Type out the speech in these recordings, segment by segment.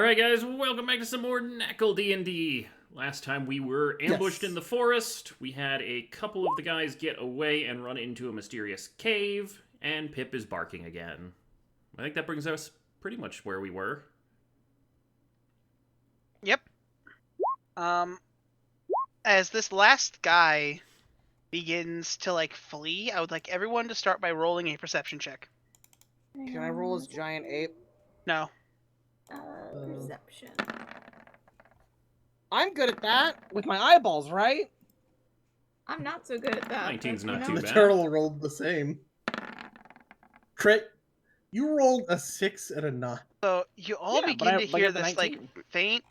Alright guys, welcome back to some more NaCl DnD. Last time we were ambushed in the forest, we had a couple of the guys get away and run into a mysterious cave, and Pip is barking again. I think that brings us pretty much where we were. Yep. As this last guy begins to, flee, I would like everyone to start by rolling a perception check. Can I roll as giant ape? No. Perception. I'm good at that with my eyeballs, right? I'm not so good at that. 19's but, not you know. too The bad. turtle rolled the same. Crit. You rolled a 6 and a 9. So you all Yeah, but begin I- to but I hear got the this 19. faint,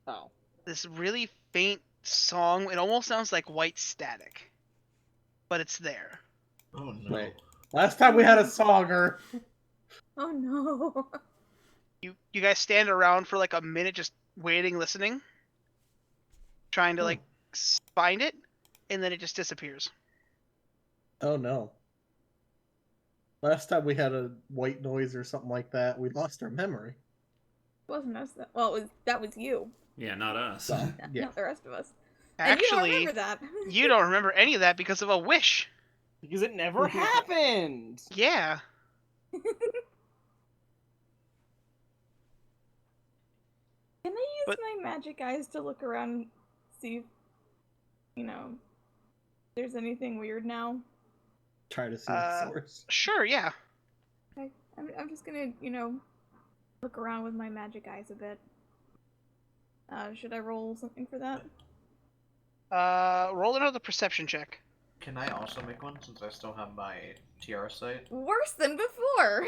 Oh. this really faint song. It almost sounds like white static, but it's there. Oh no. Wait. Last time we had a songer. Oh no. You guys stand around for like a minute, just waiting, listening, trying to find it, and then it just disappears. Oh no. Last time we had a white noise or something like that, we lost our memory. It wasn't us. Well, that was you. Yeah, not us. So, yeah. Not the rest of us. Actually, and you don't remember that. you don't remember any of that because of a wish. Because it never happened! Yeah. Can I use But- my magic eyes to look around, see if, there's anything weird now? Try to see the source. Sure, yeah. Okay. I'm just gonna, look around with my magic eyes a bit. Should I roll something for that? Roll another perception check. Can I also make one since I still have my tiara sight? Worse than before!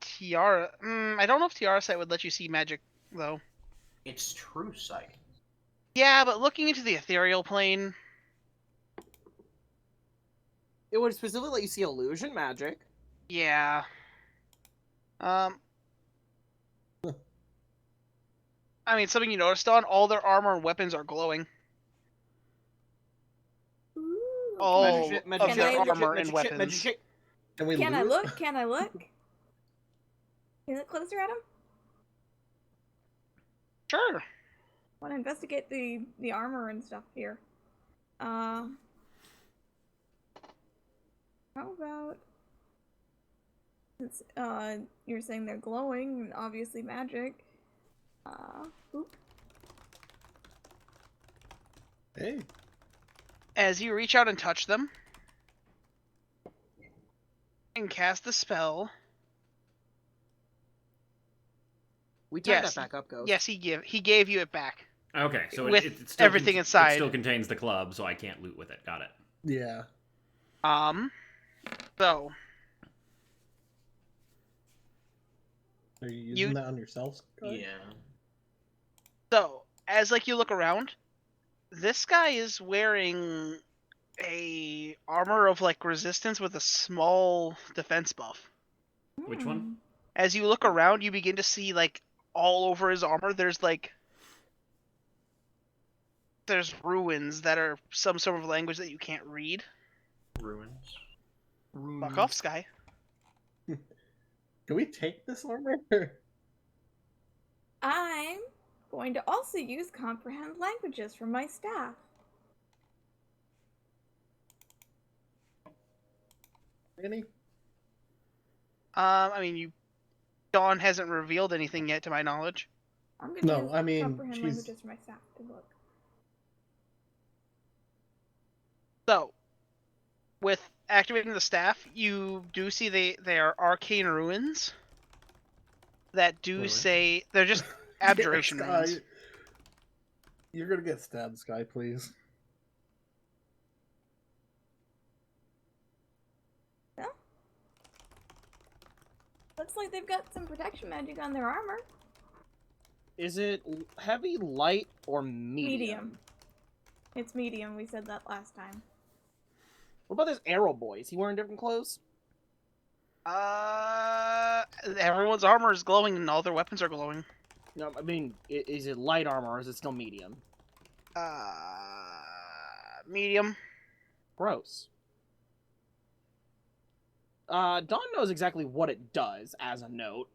Tiara. I don't know if Tiara sight would let you see magic, though. It's true sight. Yeah, but looking into the ethereal plane. It would specifically let you see illusion magic. Yeah. I mean, something you noticed on all their armor and weapons are glowing. Ooh. All Magic shit, of magic their shit, magic armor shit, and magic shit, weapons. magic shit. Can we Can I loot? look? Can I look? Can you look closer at him? Sure. Want to investigate the armor and stuff here. How about, since you're saying they're glowing and obviously magic. Oop. Hey. As you reach out and touch them and cast the spell. We tied Yes. that back up, Ghost. Yes, he gave you it back. Okay, so With it still everything It inside. still contains the club, so I can't loot with it. Got it. Yeah. So Are you using You- that on yourself? Sky? Yeah. So, as you look around, this guy is wearing a armor of resistance with a small defense buff. Which one? As you look around, you begin to see all over his armor there's ruins that are some sort of language that you can't read. Ruins. Fuck off, Sky. Can we take this armor? I'm going to also use comprehend languages for my staff. Any? I mean, Dawn hasn't revealed anything yet, to my knowledge. I'm going to No, use I mean, comprehend she's- languages for my staff to look. So, with activating the staff, you do see they are arcane ruins that do Alright. say they're just abjuration Sky, ruins. You're gonna get stabbed, Sky, please. Looks like they've got some protection magic on their armor. Is it heavy, light, or medium? Medium. It's medium, we said that last time. What about this arrow boy? Is he wearing different clothes? Everyone's armor is glowing and all their weapons are glowing. No, I mean, is it light armor or is it still medium? Medium. Gross. Dawn knows exactly what it does, as a note.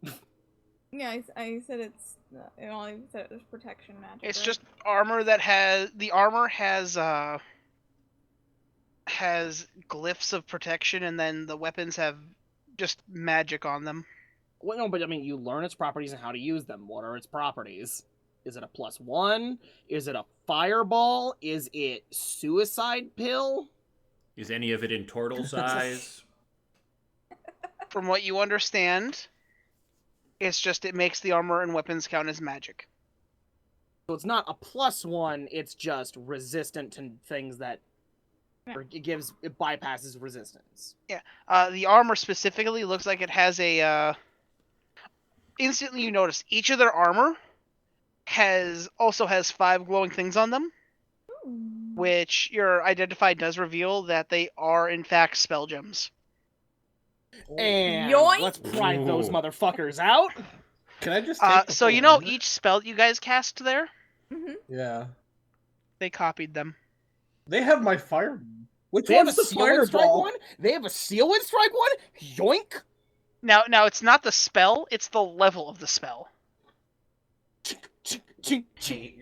Yeah, I said it's. I said it was protection magic. It's right? just armor that the armor has glyphs of protection, and then the weapons have just magic on them. Well, no, but I mean, you learn its properties and how to use them. What are its properties? Is it a +1? Is it a fireball? Is it suicide pill? Is any of it in turtle size? From what you understand, it makes the armor and weapons count as magic. So it's not a +1. It's just resistant to things that, or it bypasses resistance. The armor specifically looks like it has a. Instantly, you notice each of their armor also has 5 glowing things on them, Ooh. which your identify does reveal that they are in fact spell gems. And Yoink! let's pry those Ooh. motherfuckers out. Can I just take the So full armor? each spell you guys cast there, Mhm. Yeah. they copied them. They have my fire. Which They have a one's the seal and strike fireball? one. They have a seal and strike one. Yoink! Now it's not the spell; it's the level of the spell. Chink, chink. Hey,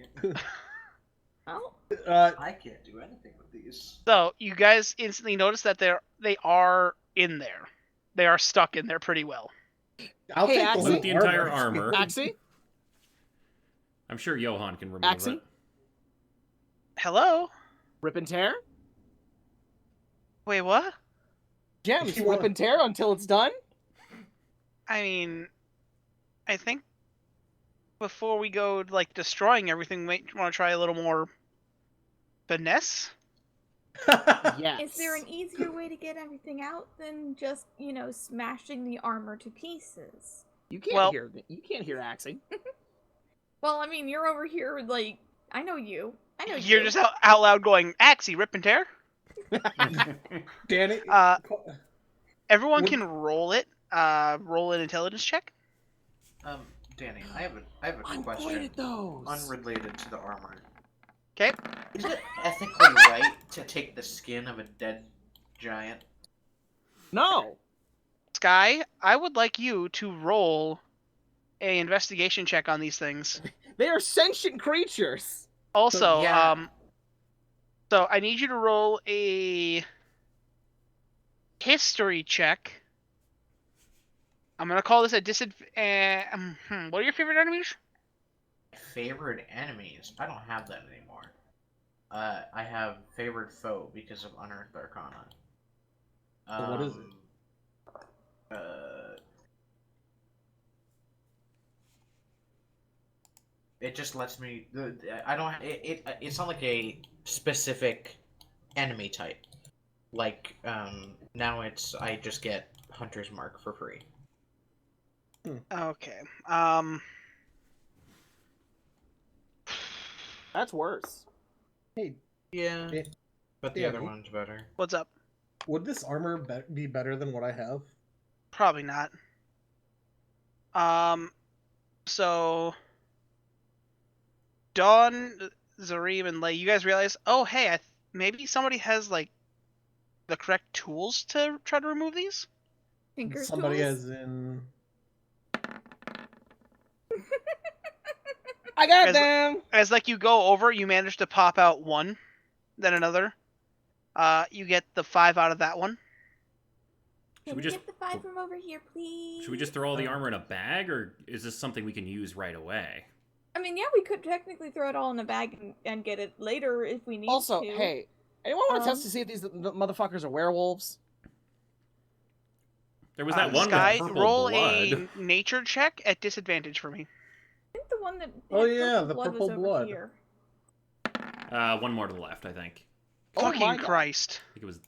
Oh. I can't do anything with these. So you guys instantly notice that they are in there. They are stuck in there pretty well. I'll Hey, take Axie. the whole Loot the entire armor. Axie? I'm sure Johan can remove Axie? it. Hello? Rip and tear? Wait, what? Gems, If you rip want- and tear until it's done? I mean, I think before we go like destroying everything, we want to try a little more finesse. Yes. Is there an easier way to get everything out than just, smashing the armor to pieces? You can't Well- hear Axie. Well, I mean, you're over here, like, I know you. You're just out loud going, Axie, rip and tear. Danny. Everyone Would- can roll it. Roll an intelligence check. Danny, I have a I'm question. great at those. Unrelated to the armor. Okay. Is it ethically right to take the skin of a dead giant? No. Sky, I would like you to roll a investigation check on these things. They are sentient creatures. Also, Yeah. so I need you to roll a history check. I'm gonna call this a what are your favorite enemies? Favorite enemies? I don't have that anymore. I have favorite foe because of Unearthed Arcana. So what is it? It just lets me. I don't. It's not like a specific enemy type. Like now I just get Hunter's Mark for free. Okay. That's worse. Hey, Yeah. Yeah. But the Yeah, other me- one's better. What's up? would this armor be better than what I have? Probably not. So Dawn, Zareem, and Lay, you guys realize, oh hey, maybe somebody has like the correct tools to try to remove these. Tinker's Somebody tools? as in. I got As- them. As like you go over, you manage to pop out one, then another. You get the 5 out of that one. Should Can we we just get the 5 from over here, please? should we just throw all the armor in a bag, or is this something we can use right away? I mean, yeah, we could technically throw it all in a bag and get it later if we need Also, to. hey, anyone want to test Um, to see if these motherfuckers are werewolves? There was that one Sky, with purple roll blood. a nature check at disadvantage for me. I think the one that Oh, had yeah, purple the blood was purple over blood. here. One more to the left, I think. Oh my Fucking God. Christ. I think it was. So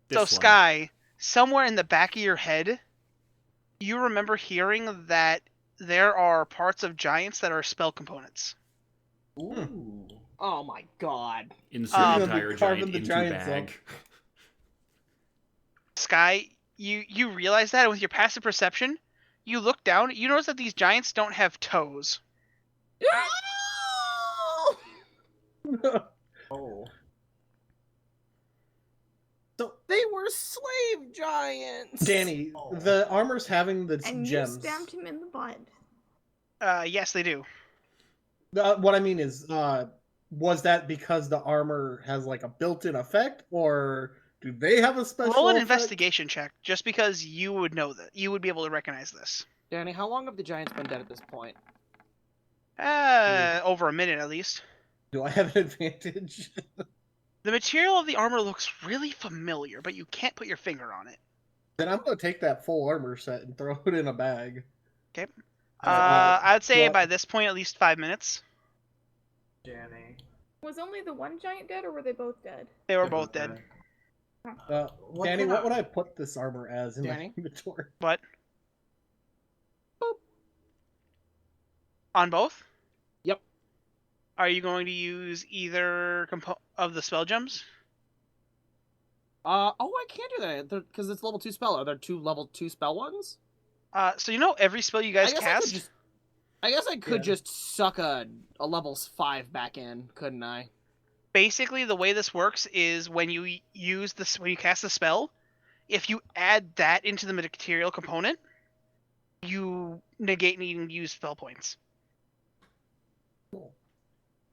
this one. Sky, somewhere in the back of your head, you remember hearing that there are parts of giants that are spell components. Ooh. Oh my god. Insert Um, the entire Be carving giant the into giants bag. Sky, you realize that, and with your passive perception, you look down, you notice that these giants don't have toes. Oh. So, They were slave giants. Danny, Oh. the armor's having the And gems. you stabbed him in the butt. Yes, they do. What I mean is, was that because the armor has like a built-in effect, or do they have a special Roll an effect? investigation check, just because you would know that. You would be able to recognize this. Danny, how long have the giants been dead at this point? Over a minute at least. Do I have an advantage? The material of the armor looks really familiar, but you can't put your finger on it. Then I'm gonna take that full armor set and throw it in a bag. Okay. Uh, I'd say do I- by this point, at least 5 minutes. Danny. Was only the one giant dead, or were they both dead? They were both dead. Danny, what would I put this armor as in my Danny? inventory? What? On both? Yep. Are you going to use either of the spell gems? Oh, I can't do that because it's level 2 spell. Are there 2 level 2 spell ones? So you know every spell you guys cast? I guess I could Yeah. just suck a level 5 back in, couldn't I? Basically, the way this works is when you when you cast the spell, if you add that into the material component, you negate needing to use spell points.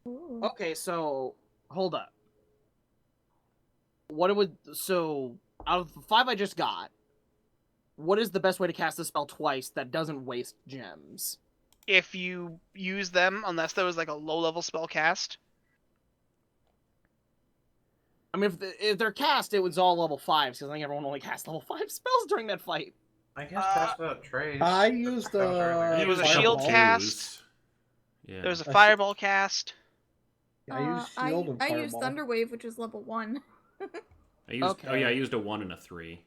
Ooh. Okay, so hold up. So out of the 5 I just got, what is the best way to cast a spell twice that doesn't waste gems? If you use them, unless there was like a low-level spell cast. I mean, if they're cast, it was all level 5s, because I think everyone only cast level 5 spells during that fight. I guess pass without trace. I used It was a fireball. shield cast. Yeah. There was a A shi- fireball cast. I used shield and I fireball. used Thunderwave, which is level 1. I used, Okay. Oh yeah, I used a 1 and a 3.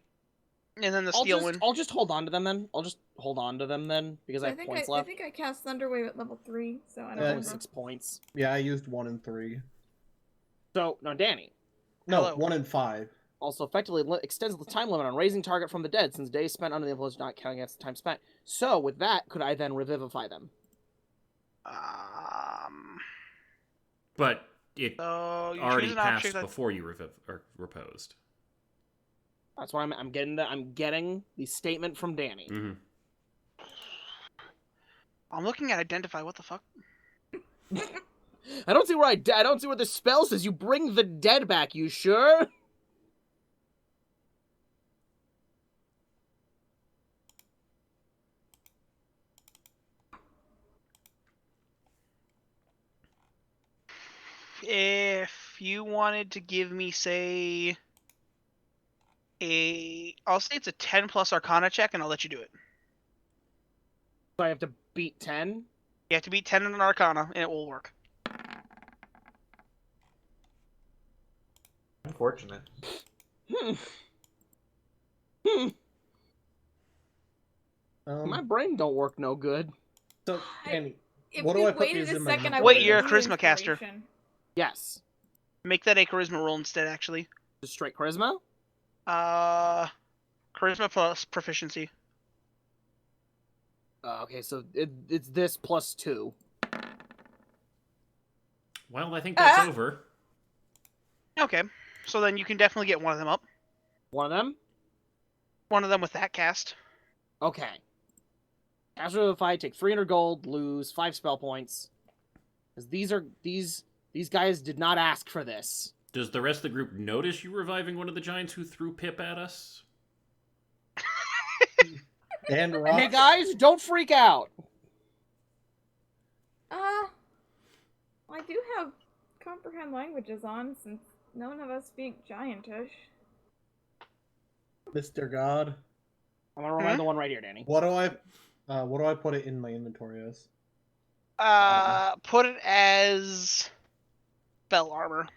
And then the steel one. I'll just hold on to them then. I'll just hold on to them then, because I have points I left. think I cast Thunderwave at level 3, so I don't Yeah, Oh, remember. 6 points. Yeah, I used 1 and 3. So, now Danny. No, Hello. 1 and 5. Also effectively extends the time limit on raising target from the dead, since days spent under the influence do not count against the time spent. So, with that, could I then revivify them? But it So you already choose an passed object that... before you reposed. That's why I'm getting the statement from Danny. Mm-hmm. I'm looking at identify. What the fuck? I don't see where I don't see where the spell says you bring the dead back. You sure? If you wanted to give me, say, I'll say it's a 10 plus Arcana check, and I'll let you do it. So I have to beat 10. You have to beat 10 in an Arcana, and it will work. Unfortunate. My brain don't work no good. So, Danny, If what we do I put waited these a in my second, I inventory? Wait, would've you're a used charisma caster. inspiration. Yes. Make that a Charisma roll instead, actually. Just straight charisma. Charisma plus proficiency. Okay, so it's this plus 2. Well, I think that's over. Okay, so then you can definitely get one of them up. One of them. One of them with that cast. Okay. After the fight, take 300 gold, lose 5 spell points. Because these guys did not ask for this. Does the rest of the group notice you reviving one of the giants who threw Pip at us? And Rock. Hey guys, don't freak out. I do have comprehend languages on, since none of us speak Giantish. Mr. God. I'm gonna remind the one right here, Danny. What do I put it in my inventory as? Put it as spell armor.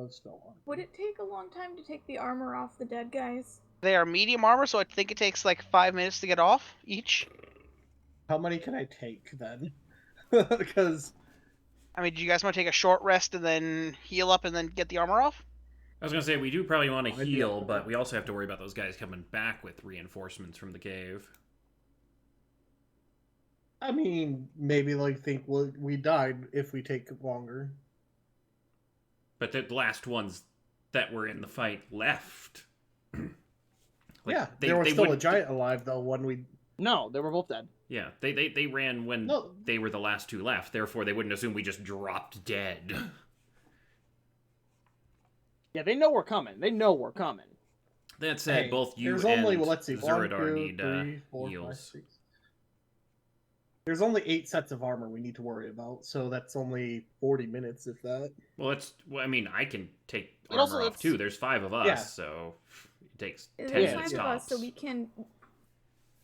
Spell on. Would it take a long time to take the armor off the dead guys? They are medium armor, so I think it takes like 5 minutes to get off each. How many can I take then? Because I mean, do you guys want to take a short rest and then heal up and then get the armor off? I was gonna say we do probably want to I'd be heal, up for but that. we also have to worry about those guys coming back with reinforcements from the cave. I mean, maybe like think we died if we take longer. But the last ones that were in the fight left. Yeah, there was still a giant alive though when we. No, they were both dead. Yeah, they ran when No. they were the last two left. Therefore, they wouldn't assume we just dropped dead. Yeah, they know we're coming. They know we're coming. That said, Hey, both you there's and only, well, let's see, Zuradar need five, heals. six. There's only 8 sets of armor we need to worry about, so that's only 40 minutes, if that. Well, I mean, I can take But also armor off it's- too. There's 5 of us, Yeah. so it takes 10 There's Yeah, 5 minutes of us, tops. so we can.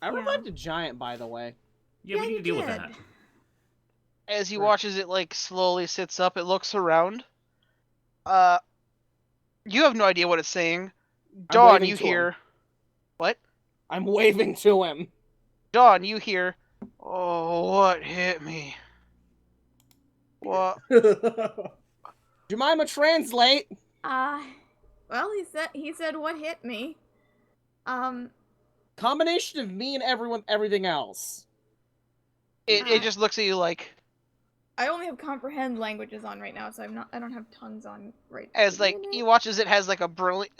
I Yeah. revived a giant, by the way. Yeah, we Yeah, need you to deal with did. that. As he Right. watches it like slowly sits up, it looks around. You have no idea what it's saying. Dawn, waving you to him. hear. What? I'm waving to him. Dawn, you hear. Oh, what hit me? What? Jemima, translate. Well, he said what hit me. Combination of me and everything else. It just looks at you like, I only have comprehend languages on right now, so I don't have tongues on right. as this like minute. he watches it has like a brilliant,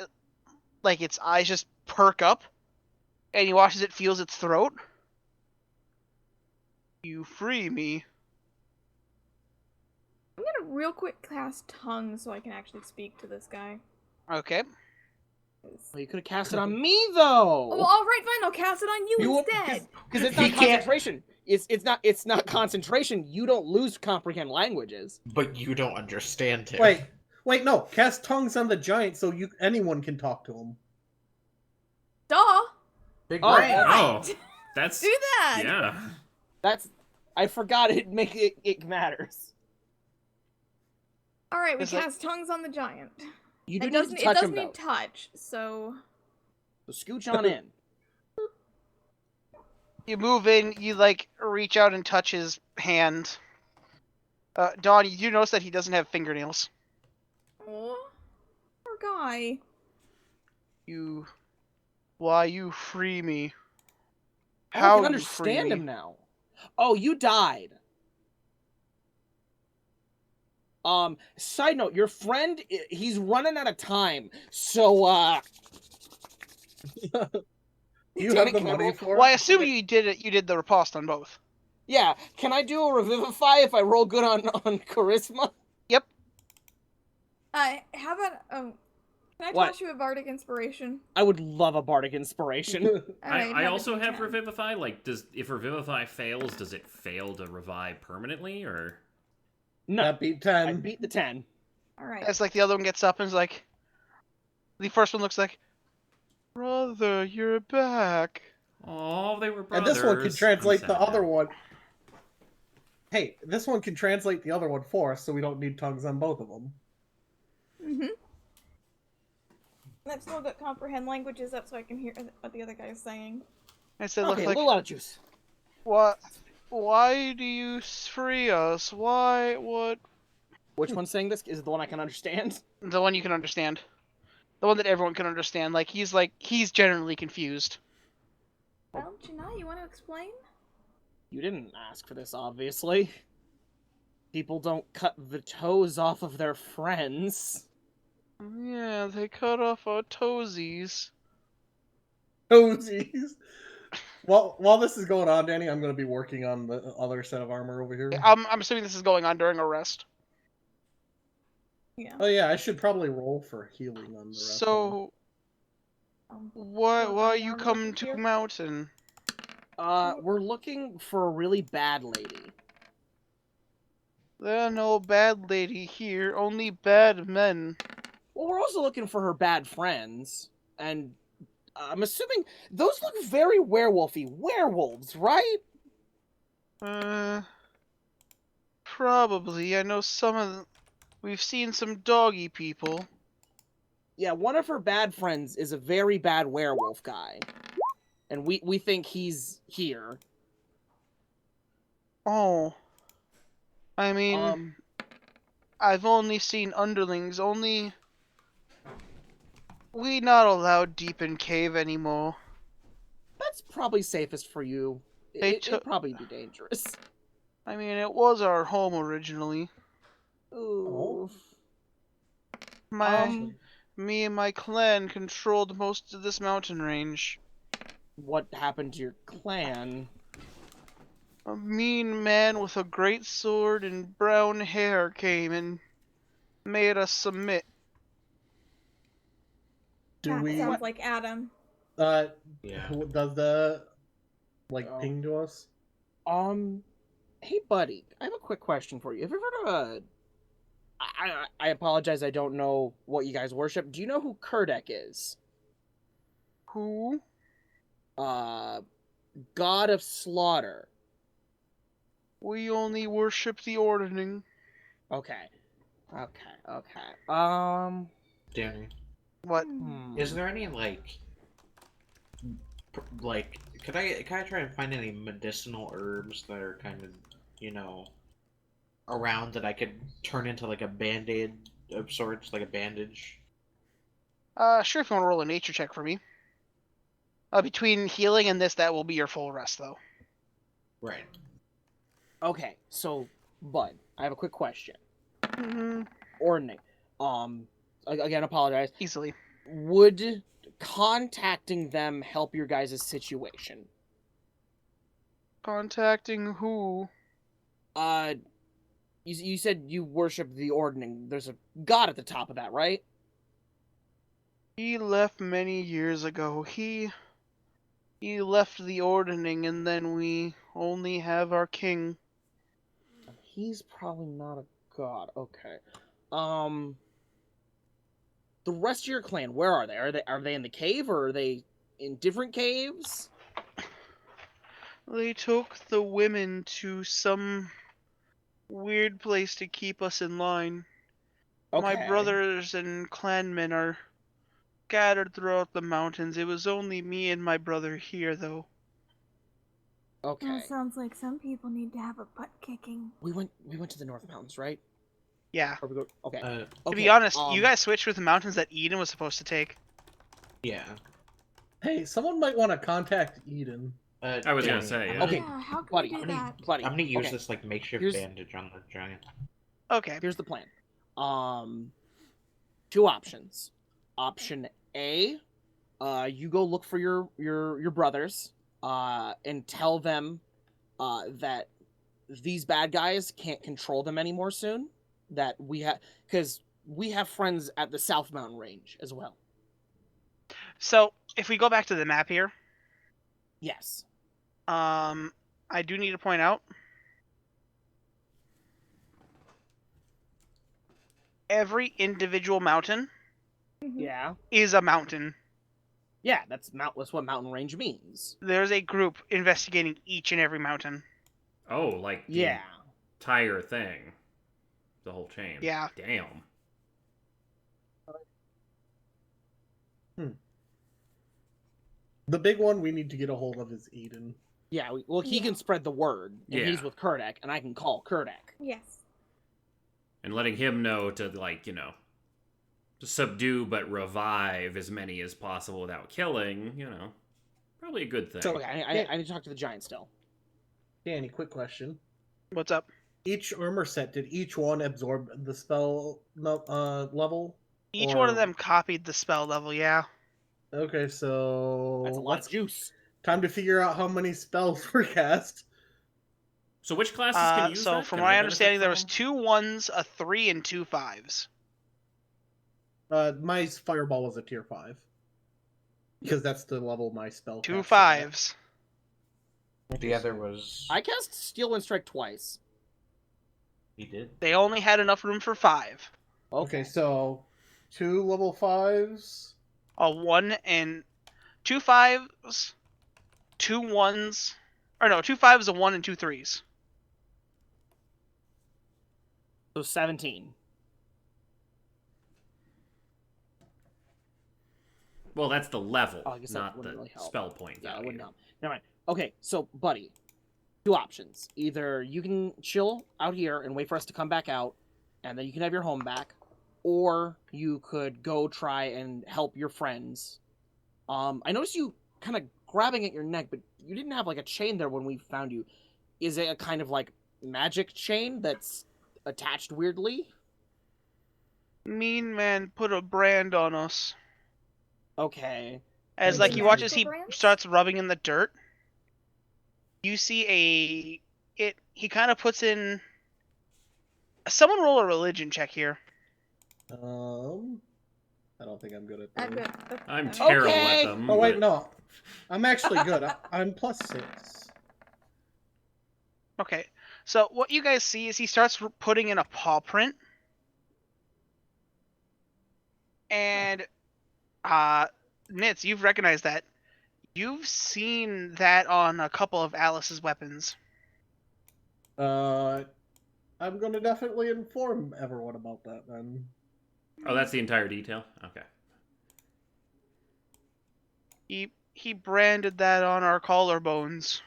like its eyes just perk up, and he watches it feels its throat. You free me. I'm gonna real quick cast tongues so I can actually speak to this guy. Okay. 'Cause- Well, you could have cast it on me though. Oh, all right, fine. I'll cast it on you instead. Because it's He not can't- concentration. It's not concentration. You don't lose comprehend languages. But you don't understand him. Wait, no. Cast tongues on the giant so anyone can talk to him. Duh. Big Oh, brain. Oh, that's Do that. yeah. I forgot it matters. All right, we It's like- cast tongues on the giant. You do It need doesn't. to It touch doesn't him though. need touch. So So scooch on in. You move in. You like reach out and touch his hand. Dawn, you do notice that he doesn't have fingernails. oh, poor guy. Why you free me? I How can you free understand me? him now. Oh, you died. Side note, your friend, he's running out of time. So, You Damn have it, the can I money roll- for Well, I it? assume you did it. You did the riposte on both. yeah, can I do a revivify if I roll good on charisma? How about can I What? toss you a bardic inspiration? I would love a bardic inspiration. All right, I have a also have D10. Revivify. Like, if Revivify fails, does it fail to revive permanently, or? No, That beat I 10. beat the 10. All right. As like the other one gets up and is like, the first one looks like, brother, you're back. Oh, they were And brothers. this one can translate I'm the sad other now. one. Hey, this one can translate the other one for us, so we don't need tongues on both of them. Mhm. I've still got comprehend languages up so I can hear what the other guy's saying. I said, Okay, looks a like, little out of juice. what? Why do you free us? Why? What? Which one's saying this? Is it the one I can understand? The one you can understand. The one that everyone can understand. Like he's generally confused. Well, Gineye, you want to explain? You didn't ask for this, obviously. People don't cut the toes off of their friends. Yeah, they cut off our toesies. Oh, jeez. Well, while this is going on, Danny, I'm going to be working on the other set of armor over here. I'm assuming this is going on during a rest. Yeah. Oh yeah, I should probably roll for healing on the rest. of them. So, why Well, you armor come over to here? mountain? We're looking for a really bad lady. There are no bad lady here, only bad men. Well, we're also looking for her bad friends. And I'm assuming those look very werewolfy. Werewolves, right? Probably. I know we've seen some doggy people. Yeah, one of her bad friends is a very bad werewolf guy. And we think he's here. Oh. I mean, I've only seen underlings, we not allowed deep in cave anymore. That's probably safest for you. It'd probably be dangerous. I mean, it was our home originally. Ooh. Me and my clan controlled most of this mountain range. what happened to your clan. A mean man with a great sword and brown hair came and made us submit. Do That we? sounds like Adam. Yeah. Does the Oh. ping to us? Hey buddy, I have a quick question for you. Have you ever heard of I apologize, I don't know what you guys worship. Do you know who Kurdek is? Who? God of slaughter. We only worship the ordning. Okay. Danny, What? is there any could I try and find any medicinal herbs that are kind of, around that I could turn into like a band-aid of sorts, like a bandage? Sure, if you want to roll a nature check for me. Between healing and this, that will be your full rest, though. Right. Okay, so Bud, I have a quick question. Mm-hmm. Ordning. Again, apologize. Easily. Would contacting them help your guys' situation? Contacting who? You said you worship the ordning. There's a god at the top of that, right? He left many years ago. He left the ordning, and then we only have our king. He's probably not a god. Okay. The rest of your clan, where are they? Are they in the cave, or are they in different caves? They took the women to some weird place to keep us in line. Okay. My brothers and clanmen are scattered throughout the mountains. It was only me and my brother here, though. Okay. That sounds like some people need to have a butt kicking. We went to the North Mountains, right? Yeah. Or we go. Okay. To be honest, you guys switched with the mountains that Eden was supposed to take. Yeah. Hey, someone might want to contact Eden. I was gonna say, yeah. Okay, Yeah, how can buddy, we do that? buddy. I'm gonna use okay. this makeshift Here's- bandage on the giant. Okay. Here's the plan. Two options. Option A, you go look for your brothers, and tell them, that these bad guys can't control them anymore soon. That because we have friends at the South Mountain Range as well. So, if we go back to the map here, Yes. I do need to point out every individual mountain Yeah. is a mountain. Yeah, that's what mountain range means. There's a group investigating each and every mountain. Oh, like the Yeah. entire thing. The whole chain. Yeah. Damn. The big one we need to get a hold of is Eden. Yeah, well, he can spread the word, and he's Yeah. with Kurdek, and I can call Kurdek. Yes. And letting him know to, to subdue but revive as many as possible without killing, probably a good thing. Okay, I need to talk to the giant still. Danny, quick question. What's up? Each armor set, did each one absorb the spell level? Each one of them copied the spell level, yeah. Okay, so That's a lot of juice. time to figure out how many spells were cast. So which classes can use So that? from Can my I understanding, benefit there was from 2 1s, a 3, and 2 5s. My fireball was a tier 5. Because that's the level my spell 2 casts 5s. The other was. I cast Steel Wind Strike twice. He did. They only had enough room for 5. Okay, so 2 level 5s. A 1 and 2 5s, 2 1s, or no, 2 5s, a 1, and 2 3s. So 17. Well, that's the level, Oh, I guess that not wouldn't the really help. spell point Yeah, I value. wouldn't know. Never mind. Okay, so, buddy, 2 options. Either you can chill out here and wait for us to come back out, and then you can have your home back, or you could go try and help your friends. I noticed you kind of grabbing at your neck, but you didn't have, a chain there when we found you. Is it a kind of, magic chain that's attached weirdly? Mean man put a brand on us. Okay. As Like you watch as magical he brands? starts rubbing in the dirt, you see he kind of puts in. Someone roll a religion check here. I don't think I'm good at I'm those. good. Okay. I'm Okay. terrible Okay. at them. Oh wait, but- no. I'm actually good. I'm +6. Okay, so what you guys see is he starts putting in a paw print, and Nitz, you've recognized that. You've seen that on a couple of Alice's weapons. I'm gonna definitely inform everyone about that then. Oh, that's the entire detail? Okay. He branded that on our collarbones.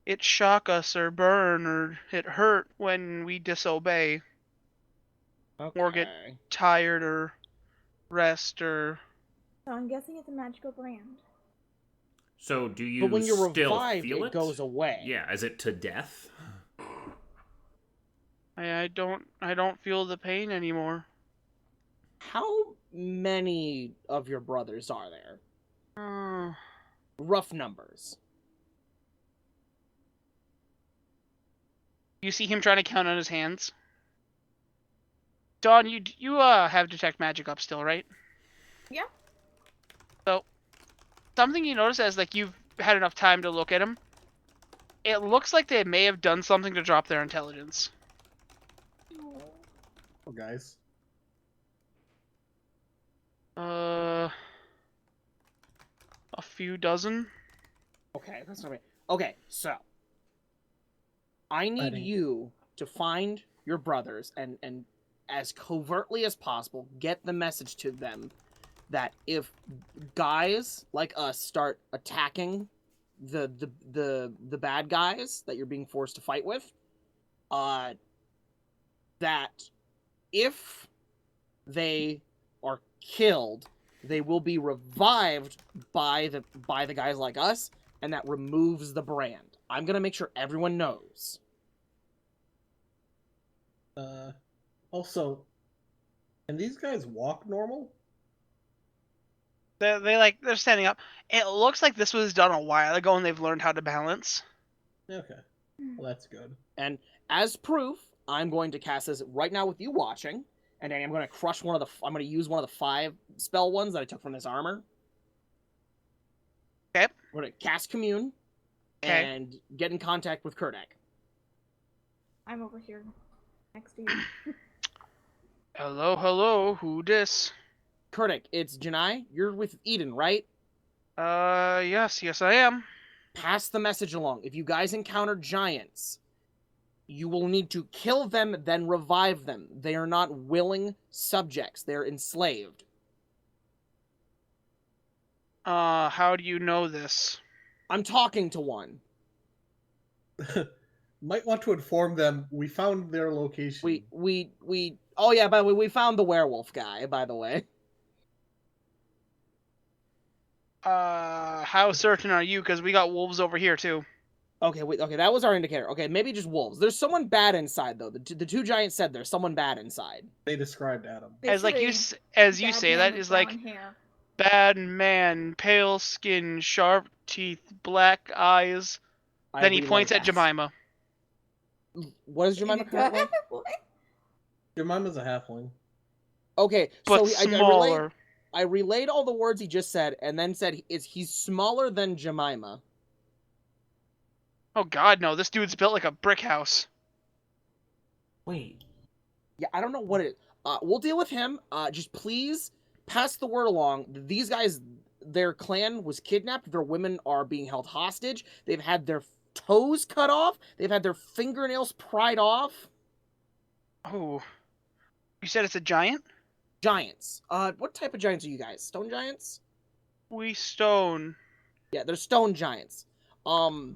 It shock us or burn or it hurt when we disobey. Okay. Or get tired or rest or... So I'm guessing it's a magical brand. So do you But when you're still revived, feel it goes away. Yeah, is it to death? I don't feel the pain anymore. How many of your brothers are there? Uh, Rough numbers. you see him trying to count on his hands. Dawn, you have detect magic up still, right? Yeah. So something you notice as you've had enough time to look at him, it looks like they may have done something to drop their intelligence. Oh, guys. A few dozen. Okay, that's not right. Okay, so I need Ready. you to find your brothers and as covertly as possible get the message to them that if guys like us start attacking the bad guys that you're being forced to fight with, that if they are killed, they will be revived by the guys like us, and that removes the brand. I'm gonna make sure everyone knows. Also, can these guys walk normal? They're standing up. It looks like this was done a while ago and they've learned how to balance. Okay. Well, that's good. And as proof, I'm going to cast this right now with you watching, and then I'm going to crush I'm going to use one of the 5 spell ones that I took from this armor. Okay. I'm going to cast Commune Okay. and get in contact with Kurdak. I'm over here next to you. Hello, who dis? Kurdak, it's Gineye. You're with Eden, right? Yes, I am. Pass the message along. If you guys encounter giants, you will need to kill them, then revive them. They are not willing subjects. They're enslaved. How do you know this? I'm talking to one. Might want to inform them we found their location. We oh yeah, by the way, we found the werewolf guy, by the way. How certain are you? Because we got wolves over here too. Okay, wait, okay, that was our indicator. Okay, maybe just wolves. There's someone bad inside though. The 2 giants said there's someone bad inside. They described Adam. As Basically, you bad say man that with is brown hair. bad man, pale skin, sharp teeth, black eyes. Then he points at Jemima. What is Jemima currently? What? Jemima's a halfling. Okay, But so smaller. I relayed all the words he just said, and then said he's smaller than Jemima. Oh god, no, this dude's built like a brick house. Wait. Yeah, I don't know what it is. We'll deal with him. Just please pass the word along. These guys, their clan was kidnapped. Their women are being held hostage. They've had their toes cut off. They've had their fingernails pried off. Oh. You said it's a giant? Giants. What type of giants are you guys? Stone giants? We stone. Yeah, they're stone giants. You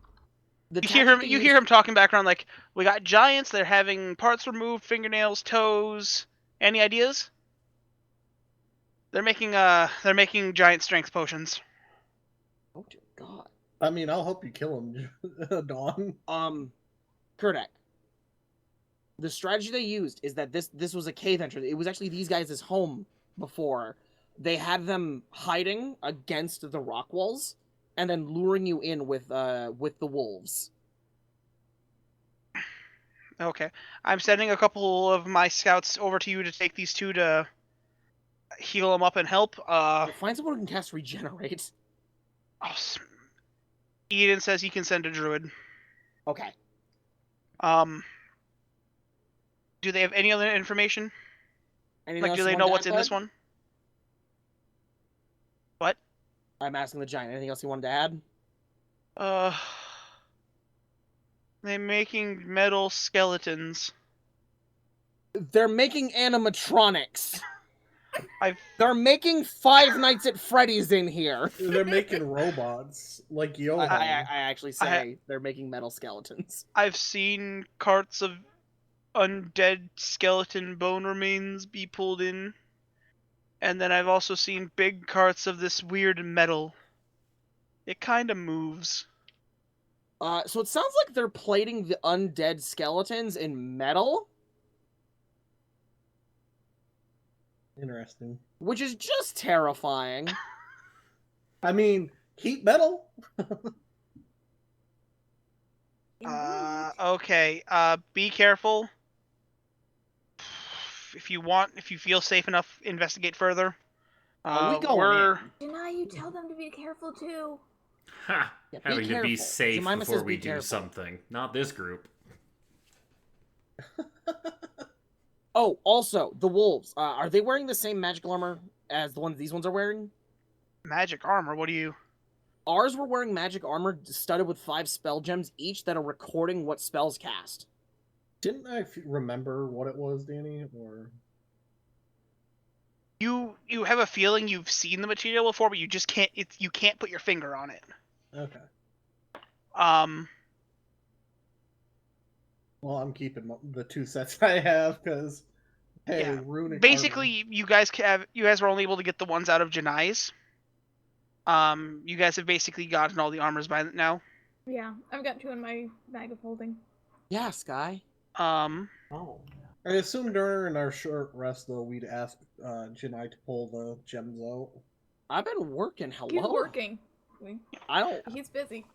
hear him talking background like, we got giants, they're having parts removed, fingernails, toes. Any ideas? They're making giant strength potions. Oh dear God. I mean, I'll help you kill him, Dawn. Kurdak. The strategy they used is that this was a cave entrance. It was actually these guys' home before, they had them hiding against the rock walls and then luring you in with the wolves. Okay. I'm sending a couple of my scouts over to you to take these two to heal them up and help. Find someone who can cast regenerate. Oh, Eden says he can send a druid. Okay. Do they have any other information? Anything Like, else do you they want know to what's add, in this bud? one? What? I'm asking the giant. Anything else you wanted to add? They're making metal skeletons. They're making animatronics. I've They're making Five Nights at Freddy's in here. They're making robots like Johan. I actually say they're making metal skeletons. I've seen carts of undead skeleton bone remains be pulled in. And then I've also seen big carts of this weird metal. It kind of moves. So it sounds like they're plating the undead skeletons in metal, Interesting. which is just terrifying. I mean, heat metal. Okay. Be careful. If you feel safe enough, investigate further. We going in. Gineye, you tell them to be careful too. Ha! Yeah, be Having to be careful. safe Jemima before says we be do careful. something. Not this group. Oh, also, the wolves. Are they wearing the same magical armor as the ones these ones are wearing? Magic armor. What do you? Ours were wearing magic armor studded with 5 spell gems each that are recording what spells cast. Didn't I remember what it was, Danny? Or You have a feeling you've seen the material before, but you just can't. You can't put your finger on it. okay. Well, I'm keeping the 2 sets I have because hey, Yeah. runic Basically, you guys were only able to get the ones out of Geneye's. You guys have basically gotten all the armors by now. Yeah, I've got 2 in my bag of holding. Yeah, Sky. Oh. I assume during our short rest though, we'd ask Gineye to pull the gems out. I've been working. Hello. He's working. He's busy.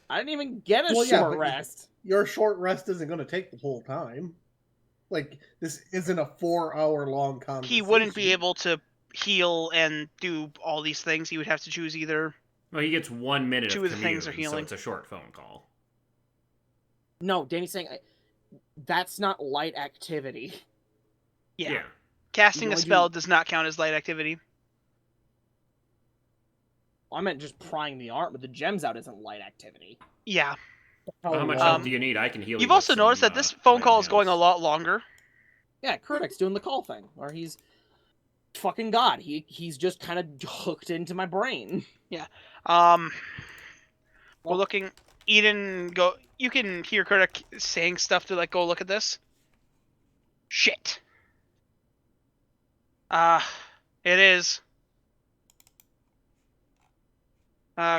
I didn't even get a Well, yeah, short but rest. Your short rest isn't going to take the whole time. Like this isn't a 4-hour long conversation. He wouldn't be able to heal and do all these things. He would have to choose either. Well, he gets 1 minute 2 of of the commune, things are so healing. it's a short phone call. No, Danny's saying that's not light activity. Yeah. Casting You a only spell does not count as light activity. I meant just prying the arm, but the gems out isn't light activity. Yeah. Well, how much Um, help do you need? I can heal you. You've with also some, noticed that this phone light call is going a nails. lot longer. Yeah, Kurtik's doing the call thing, where he's fucking god. He's just kind of hooked into my brain. We're looking. Eden, go. You can hear Kurtik saying stuff to go look at this. Shit. It is.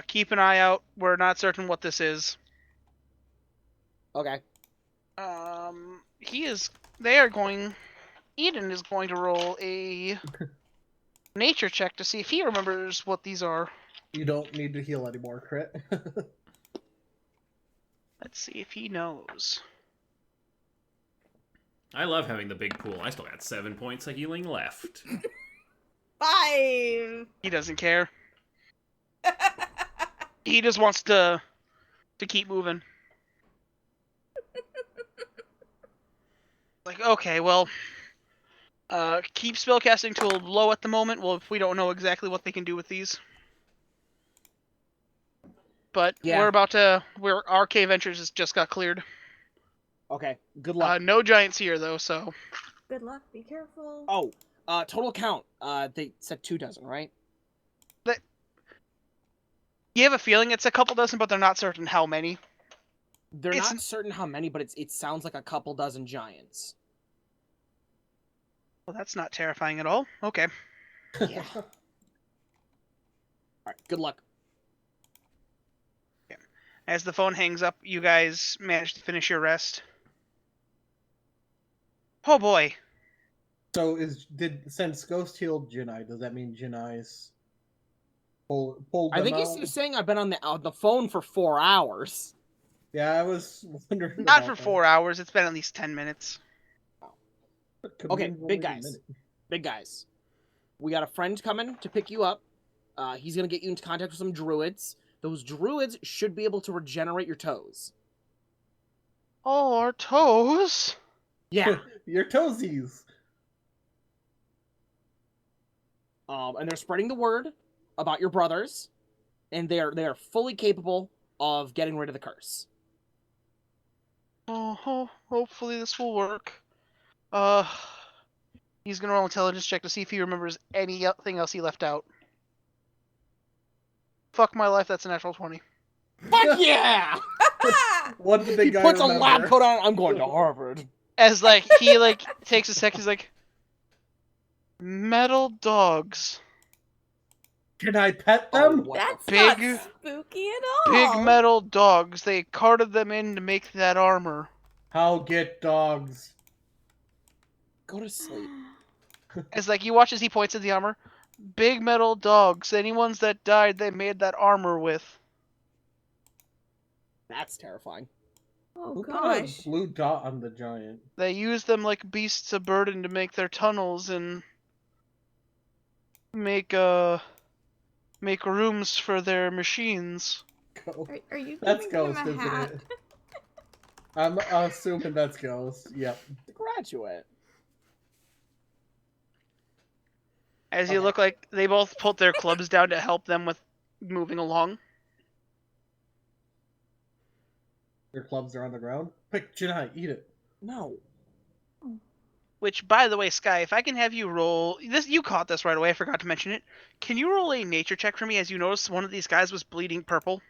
Keep an eye out. We're not certain what this is. Okay. Eden is going to roll a nature check to see if he remembers what these are. You don't need to heal anymore, Crit. Let's see if he knows. I love having the big pool. I still got 7 points of healing left. 5! He doesn't care. He just wants to keep moving. Okay, well, keep spellcasting tool low at the moment. Well, if we don't know exactly what they can do with these. But Yeah. our cave entrance just got cleared. Okay. Good luck. No giants here though, so. Good luck, be careful. Oh, total count. They said 2 dozen, right? You have a feeling it's a couple dozen, but they're not certain how many. They're not certain how many, but it sounds like a couple dozen giants. Well, that's not terrifying at all. Okay. Yeah. All right. Good luck. As the phone hangs up, you guys manage to finish your rest. Oh boy. So since Ghost healed Gineye, does that mean Jineye's pulled I them think out? he's saying I've been on the phone for 4 hours. Yeah, I was wondering. Not about for 4 hours. It's been at least 10 minutes. that. Could Okay, be only big a guys. minute. Big guys. We got a friend coming to pick you up. He's gonna get you into contact with some druids. Those druids should be able to regenerate your toes. Oh, our toes. Yeah. Your toesies. And they're spreading the word about your brothers, and they are fully capable of getting rid of the curse. Oh, hopefully this will work. He's gonna roll an intelligence check to see if he remembers anything else he left out. Fuck my life, that's a natural 20. Fuck yeah! What did the He guy puts remember? a lab coat on. I'm going to Harvard. As he takes a sec, he's like, metal dogs. Can I pet Oh, them? what That's the Big- not spooky at all. Big metal dogs. They carted them in to make that armor. How get dogs? Go to sleep. As you watch as he points at the armor. Big metal dogs. Any ones that died, they made that armor with. That's terrifying. Oh Who put a gosh. blue dot on the giant? They use them like beasts of burden to make their tunnels and make rooms for their machines. Go. Are you That's giving him Ghost, a isn't hat? it? I'm assuming that's Ghost. Yep. The graduate. As you Okay. look like they both put their clubs down to help them with moving along. Your clubs are on the ground. Quick, Gineye, eat it. No. Which, by the way, Sky, if I can have you roll this, you caught this right away. I forgot to mention it. Can you roll a nature check for me? As you notice, one of these guys was bleeding purple.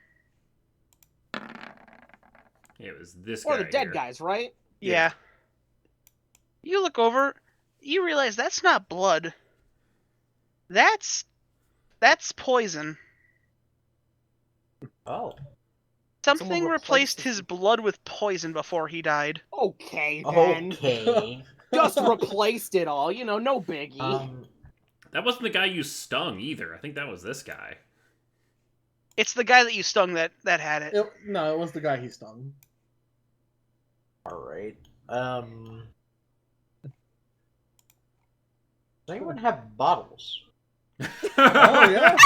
It was this Or guy the dead here. guys, right? Yeah. You look over, you realize that's not blood. That's poison. Oh. Something Someone replaced replaced his blood with poison before he died. Okay, then. Okay. Just replaced it all. No biggie. That wasn't the guy you stung either. I think that was this guy. It's the guy that you stung that had it. No, it was the guy he stung. Alright. Does anyone have bottles? Oh yeah.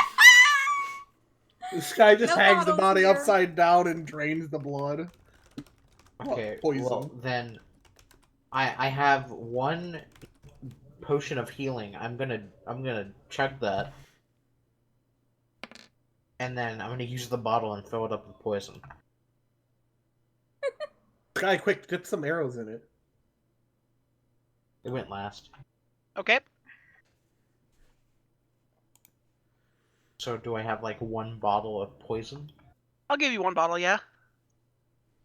This guy just No hangs the bottles body here. upside down and drains the blood. Okay, Poison. well then I have one potion of healing. I'm gonna chug that. And then I'm gonna use the bottle and fill it up with poison. Guy, quick, dip some arrows in it. It went last. Okay. So do I have one bottle of poison? I'll give you one bottle, yeah.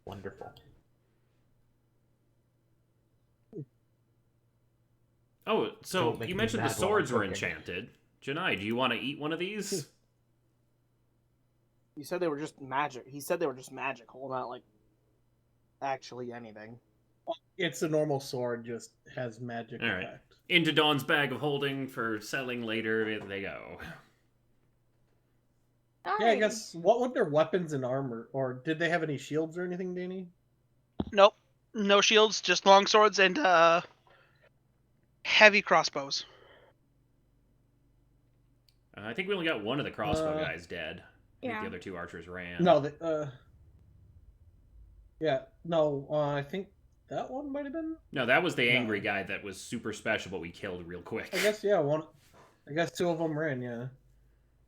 Wonderful. Oh, so Don't make you me mentioned the mad while I'm swords were cooking. enchanted. Gineye, do you want to eat one of these? You said they were just magic. He said they were just magical, not actually anything. It's a normal sword, just has magic All right. effect. Into Dawn's bag of holding for selling later. There they go. Yeah, I guess, what would their weapons and armor, or did they have any shields or anything, Danny? Nope. No shields, just long swords and heavy crossbows. I think we only got one of the crossbow guys dead. I think Yeah. the other two archers ran. No, I think that one might have been. No, that was the No. angry guy that was super special, but we killed real quick. I guess one. I guess two of them ran. Yeah.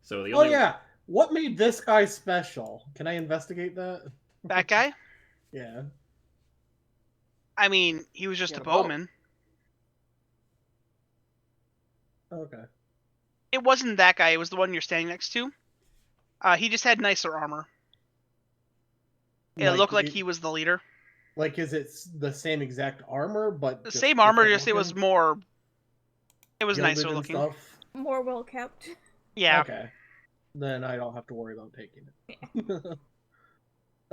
So the Oh only yeah. What made this guy special? Can I investigate that? That guy? Yeah. I mean, he was just Yeah, a the bow. bowman. Okay. It wasn't that guy, it was the one you're standing next to. He just had nicer armor. It looked like he was the leader. Like, is it the same exact armor, but The just same armor, different just it was looking? more. It was Gilded nicer and looking. stuff? More well kept. Yeah. Okay. Then I don't have to worry about taking it.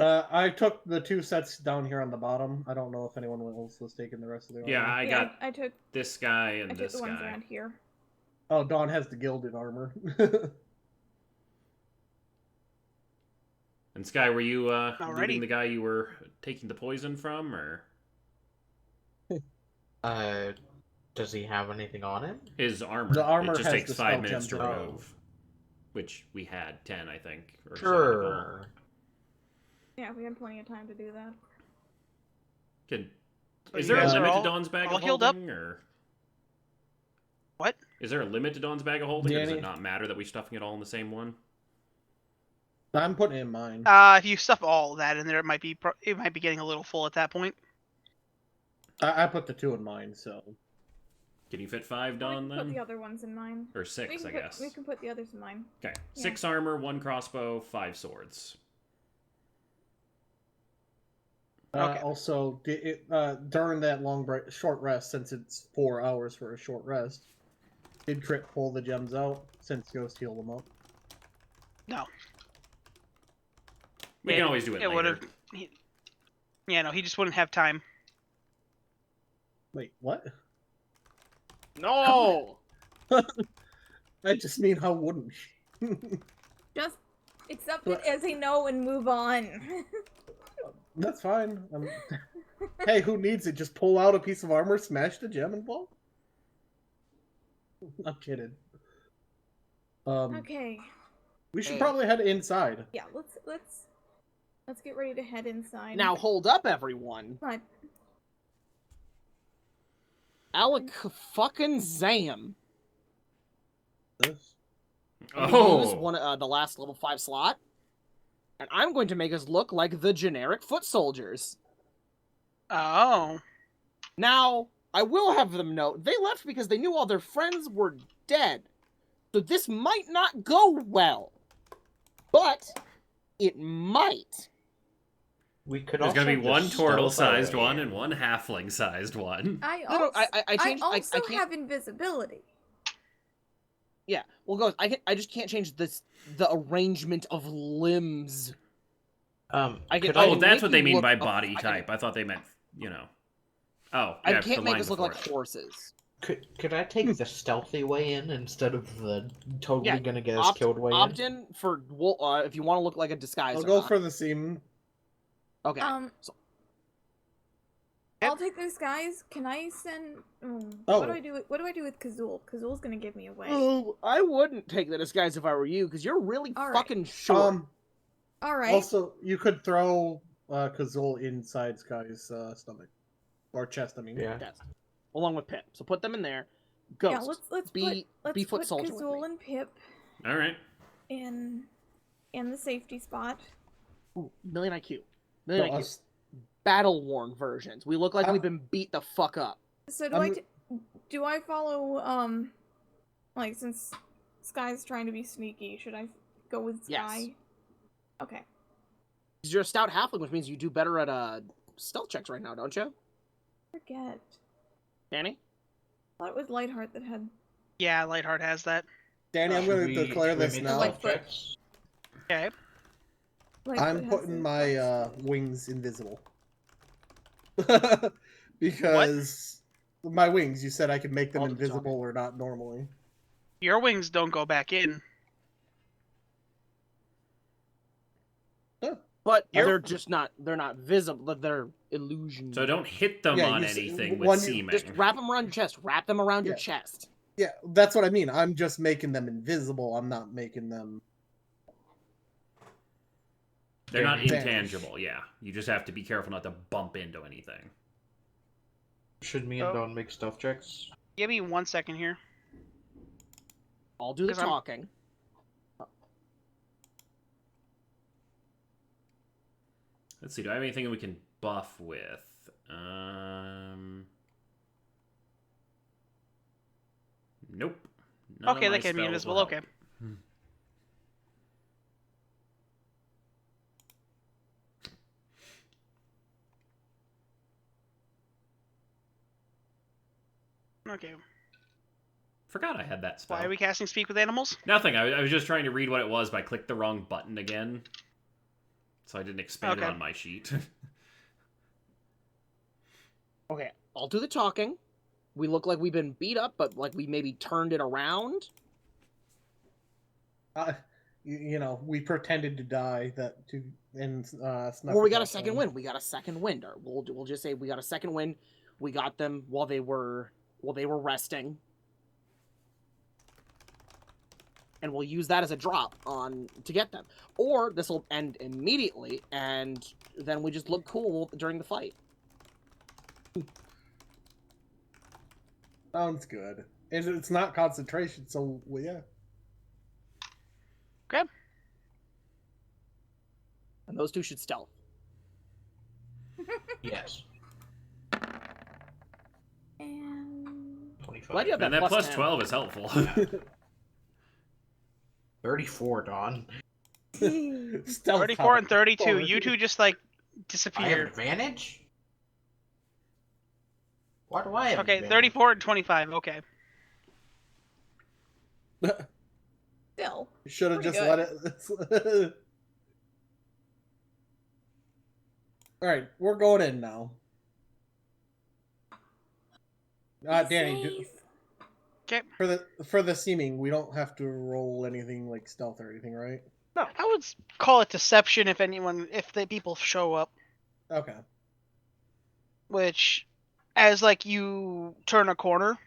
I took the 2 sets down here on the bottom. I don't know if anyone else was taking the rest of the armor. Yeah, I got I took this guy and I took this the ones guy. around here. Oh, Dawn has the gilded armor. And Sky, were you Alrighty. looting the guy you were taking the poison from, or Does he have anything on him? his armor? The armor it just has takes the 5 spell minutes to gems on it. remove, which we had 10, I think. Or Sure. Yeah, we had plenty of time to do that. So Is you there a guys are limit to all- Dawn's bag all of healed up? holding, or What? is there a limit to Dawn's bag of holding, or does it Danny? not matter that we're stuffing it all in the same one? I'm putting it in mine. If you stuff all that in there, it might be getting a little full at that point. I put the 2 in mine, so. Can you fit 5, We Dawn, can put the then? other ones in mine. Or We 6, can I put, guess. we can put the others in mine. Okay, Yeah. 6 armor, 1 crossbow, 5 swords. Okay. Also, during that short rest, since it's 4 hours for a short rest, did Crit pull the gems out since Ghost healed them up? No. We can always do it later. would've- Yeah, no, he just wouldn't have time. Wait, what? No! I just mean, how wouldn't she? Just accept it as a no and move on. That's fine. Hey, who needs it? Just pull out a piece of armor, smash the gem, and fall? I'm kidding. Okay. We should Hey. probably head inside. Yeah, let's get ready to head inside. Now hold up, everyone. But Alec fucking Zam. This. Use one the last level 5 slot, and I'm going to make us look like the generic foot soldiers. Oh. Now, I will have them note they left because they knew all their friends were dead, so this might not go well, but it might. We could There's also gonna be just one stealth our turtle-sized way one in. and one halfling-sized one. I No, also, no, I changed. I also I can't. have invisibility. Yeah, well, goes. I just can't change the arrangement of limbs. I can- Could I Oh, can that's make what they you mean look by up- body I can- type. I thought they meant, you know. Oh, I yeah, can't the make line us look before like it. horses. Could I take the stealthy way in instead of the totally Yeah, gonna get us killed way Opt in? in for if you want to look like a disguise. I'll or go not. for the seam. Okay. So- I'll take this, guys. Can I send? Oh. What do I do? What do I do with Kazul? Kazul's gonna give me away. Oh, I wouldn't take the disguise if I were you, because you're really All right. fucking short. All right. Also, you could throw Kazul inside Sky's stomach. Or chest, I mean. Yeah. Yes. Along with Pip. So put them in there. Ghost. yeah, let's be foot put soldier with Kazul me. and Pip All right. in the safety spot. Ooh, million IQ. Million No, IQ. us- Battle worn versions. We look like we've been beat the fuck up. So I'm- do I follow like since Sky's trying to be sneaky, should I go with Sky? Yes. Okay. 'Cause you're a stout halfling, which means you do better at stealth checks right now, don't you? Forget. Danny? I thought it was Lightheart that had. Yeah, Lightheart has that. Danny, I'm going to declare this make now. stealth Lightfoot. checks? Okay. Lightfoot I'm has putting it. my wings invisible. Because my wings, you said I could make them Oh, it's invisible or not normally. Your wings don't go back in. But You're- they're not visible, they're illusions. So don't hit them Yeah, on you s- anything one- with seeming. Just wrap them around your chest. Wrap them around your Yeah. chest. Yeah, that's what I mean. I'm just making them invisible. I'm not making them. They're not Vanish. intangible, yeah. You just have to be careful not to bump into anything. Should me and Oh. Dawn make stealth checks? Give me 1 second here. I'll do the 'Cause I'm- talking. Let's see, do I have anything we can buff with? Nope. None of Okay, my they can be spells invisible. will Okay. help. Okay. Forgot I had that spell. Why are we casting Speak with Animals? Nothing. I was just trying to read what it was, but I clicked the wrong button again. so I didn't expand it Okay. on my sheet. Okay, I'll do the talking. We look like we've been beat up, but like we maybe turned it around. We pretended to die snuck Or we got a attack second them. wind. We got a second wind. Or we'll just say we got a second wind. We got them while they were resting. And we'll use that as a drop to get them. Or this will end immediately, and then we just look cool during the fight. Sounds good. It's not concentration, so well, yeah. Okay. And those two should stealth. Yes. And 25. Glad you have And that that plus plus 10. 12 is helpful. 34, Dawn. Stealth 34 and 32. power. You two just like I have disappear. advantage? Why do I have Okay, advantage? 34 and 25. Okay. still. Should have Pretty just good. let it. All right, we're going in now. Danny, Safe. Okay. for the seeming, we don't have to roll anything like stealth or anything, right? I would call it deception if the people show up. Okay. Which, as like you turn a corner,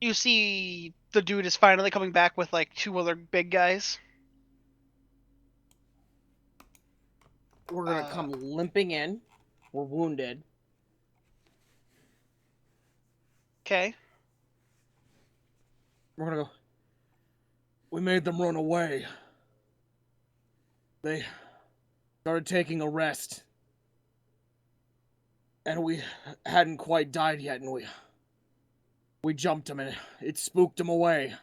you see the dude is finally coming back with like two other big guys. We're gonna come limping in. We're wounded. Okay. We're gonna go. We made them run away. They started taking a rest. And we hadn't quite died yet, and we jumped them, and it spooked them away.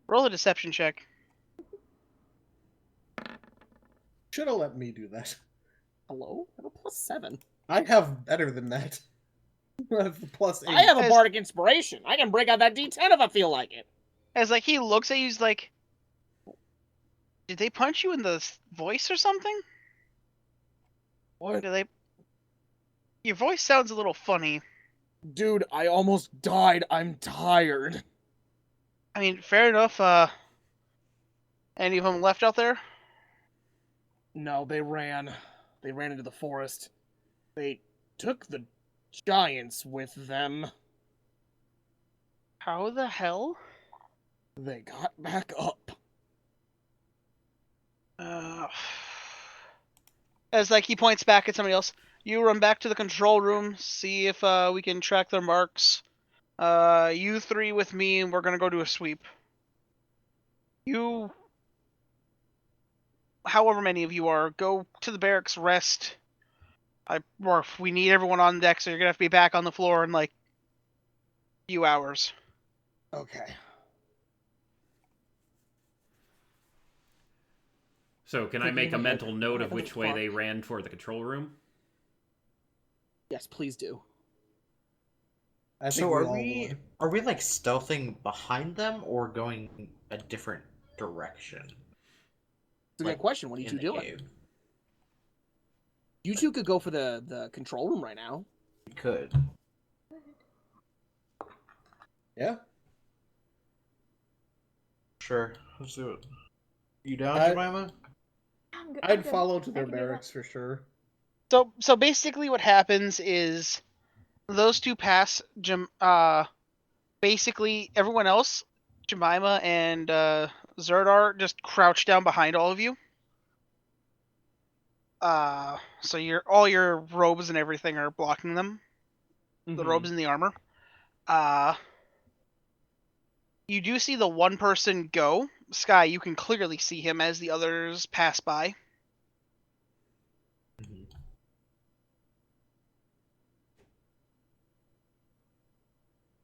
Roll a deception check. Should have let me do that. Hello? I have a plus 7. I have better than that. I have the plus 8. I have a As- bardic inspiration. I can break out that D10 if I feel like it. As like he looks at you, he's like, "Did they punch you in the voice or something? What? Did they? Your voice sounds a little funny. Dude, I almost died. I'm tired. I mean, fair enough. Any of them left out there? No, they ran. They ran into the forest. They took the giants with them. How the hell? They got back up. As like he points back at somebody else, you run back to the control room, see if we can track their marks. You three with me, and we're gonna go do a sweep. You, however many of you are, go to the barracks, rest. Or if we need everyone on deck, so you're gonna have to be back on the floor in like a few hours. Okay. So can I Taking make a the mental hit. note of What which the way fuck? they ran for the control room? Yes, please do. I think So we are all we would. are we like stealthing behind them or going a different direction? It's a Like, good question. What are you in two the doing? cave? You two could go for the control room right now. We could. Yeah. Sure. Let's do it. You down, I- Jemima? I'm good. I'd follow to their I can do that. barracks for sure. So basically, what happens is those two pass. Basically everyone else, Jemima and Zuradar, just crouch down behind all of you. So all your robes and everything are blocking them. The robes and the armor. You do see the one person go. Sky, you can clearly see him as the others pass by. Mhm.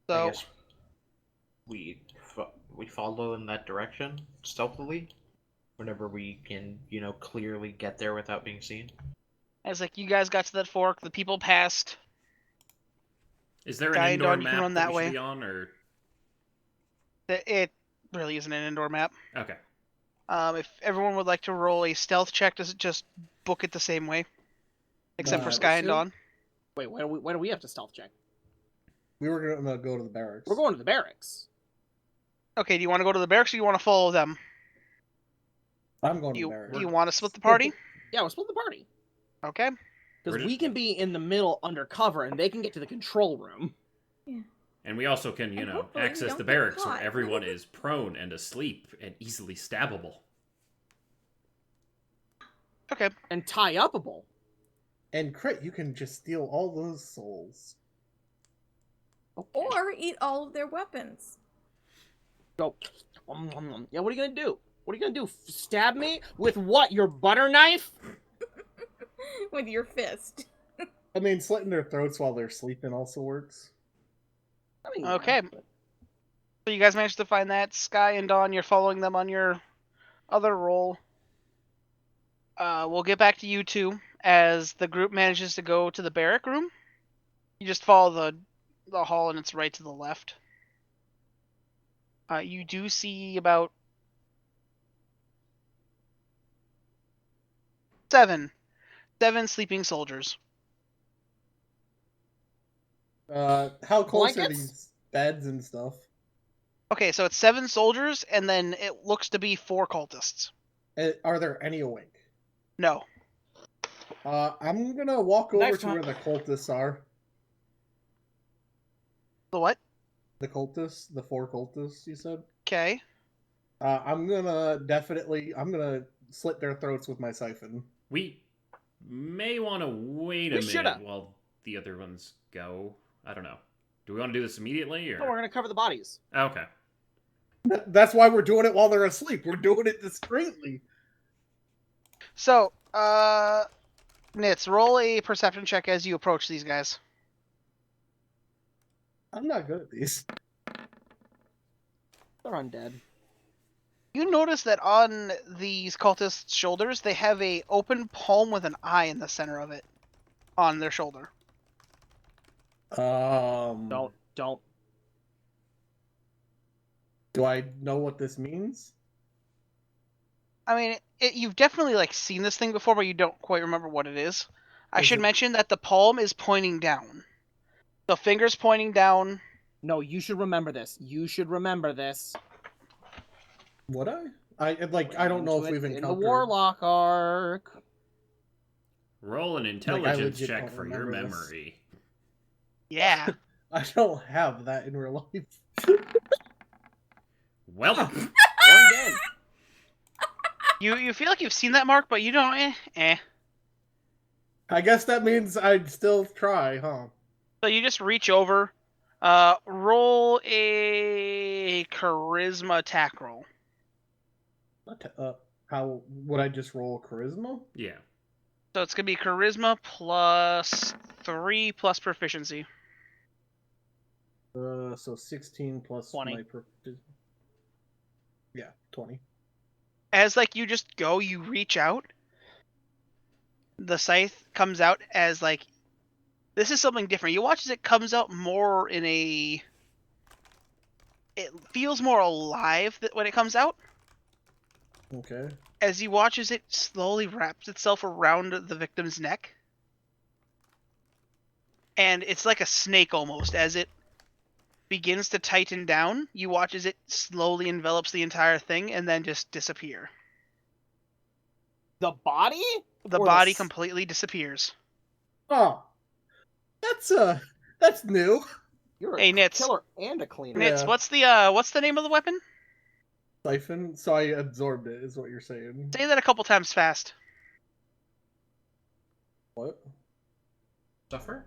I So guess we follow in that direction stealthily whenever we can, clearly get there without being seen. as like you guys got to that fork, the people passed. Is there an Guy and indoor Dawn, you can map run that that we way. should be on, or It really isn't an indoor map. okay? If everyone would like to roll a stealth check to just book it the same way, except for Uh, Sky and two? Dawn. Wait, why do we have to stealth check? We were gonna go to the barracks. We're going to the barracks. Okay, do you want to go to the barracks or do you want to follow them? I'm going to the You barracks. you want to split the party? Yeah, we'll split the party. Okay. Because We're we just- can be in the middle undercover, and they can get to the control room. And we also can, And know, hopefully we access don't the get barracks where caught. everyone is prone and asleep and easily stabbable. Okay. And tie-upable. And Crit, you can just steal all those souls. Okay. Or eat all of their weapons. Go. Yeah, what are you gonna do? What are you gonna do? Stab me? With what? Your butter knife? With your fist. I mean, slitting their throats while they're sleeping also works. I mean, Okay. yeah, So you guys managed to find that. Sky and Dawn, you're following them on your other roll. We'll get back to you two as the group manages to go to the barrack room. You just follow the hall and it's right to the left. You do see about seven sleeping soldiers. How close are Blankets? these beds and stuff? Okay, so it's 7 soldiers, and then it looks to be 4 cultists. Are there any awake? No. I'm gonna walk over Knife to time. where the cultists are. The what? The cultists, the 4 cultists, you said? Okay. I'm gonna slit their throats with my siphon. We may want to wait a We minute shoulda. while the other ones go. I don't know. Do we want to do this immediately or? no, we're gonna cover the bodies. Okay. That's why we're doing it while they're asleep. We're doing it discreetly. So, Nitz, roll a perception check as you approach these guys. I'm not good at these. They're undead. You notice that on these cultists' shoulders, they have a open palm with an eye in the center of it on their shoulder. Don't. Do I know what this means? I mean, you've definitely seen this thing before, but you don't quite remember what it is. I Is should it- mention that the palm is pointing down. The finger's pointing down. No, you should remember this. Would I? I don't know if we've in encountered. the Warlock arc. Roll an intelligence legit check don't for your remember this. memory. Yeah. I don't have that in real life. Well, Going again. You feel like you've seen that mark, but you don't. I guess that means I'd still try, huh? So you just reach over, roll a charisma attack roll. How would I just roll charisma? yeah. So it's gonna be charisma plus 3 plus proficiency. So 16 plus 20. my yeah, 20. As you just go, you reach out. The scythe comes out as this is something different. You watch as it comes out more in a. It feels more alive when it comes out. Okay. As you watch as it slowly wraps itself around the victim's neck. And it's like a snake almost. As it begins to tighten down, you watch as it slowly envelops the entire thing and then just disappear. The body? The Or body s- completely disappears. Oh, that's new. You're Hey, a Nitz. killer and a cleaner. Yeah. Nitz, what's the name of the weapon? Siphon. So I absorbed it, is what you're saying. Say that a couple times fast. What? Suffer?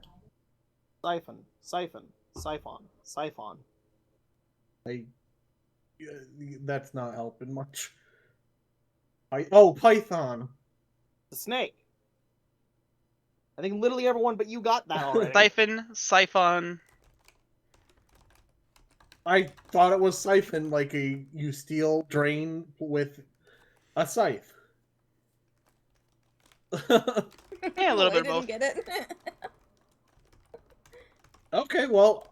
Siphon. That's not helping much. Python. The snake. I think literally everyone but you got that already. Siphon. I thought it was siphon, like you steal drain with a scythe. Yeah, a little bit of I both. didn't get it. Okay, well,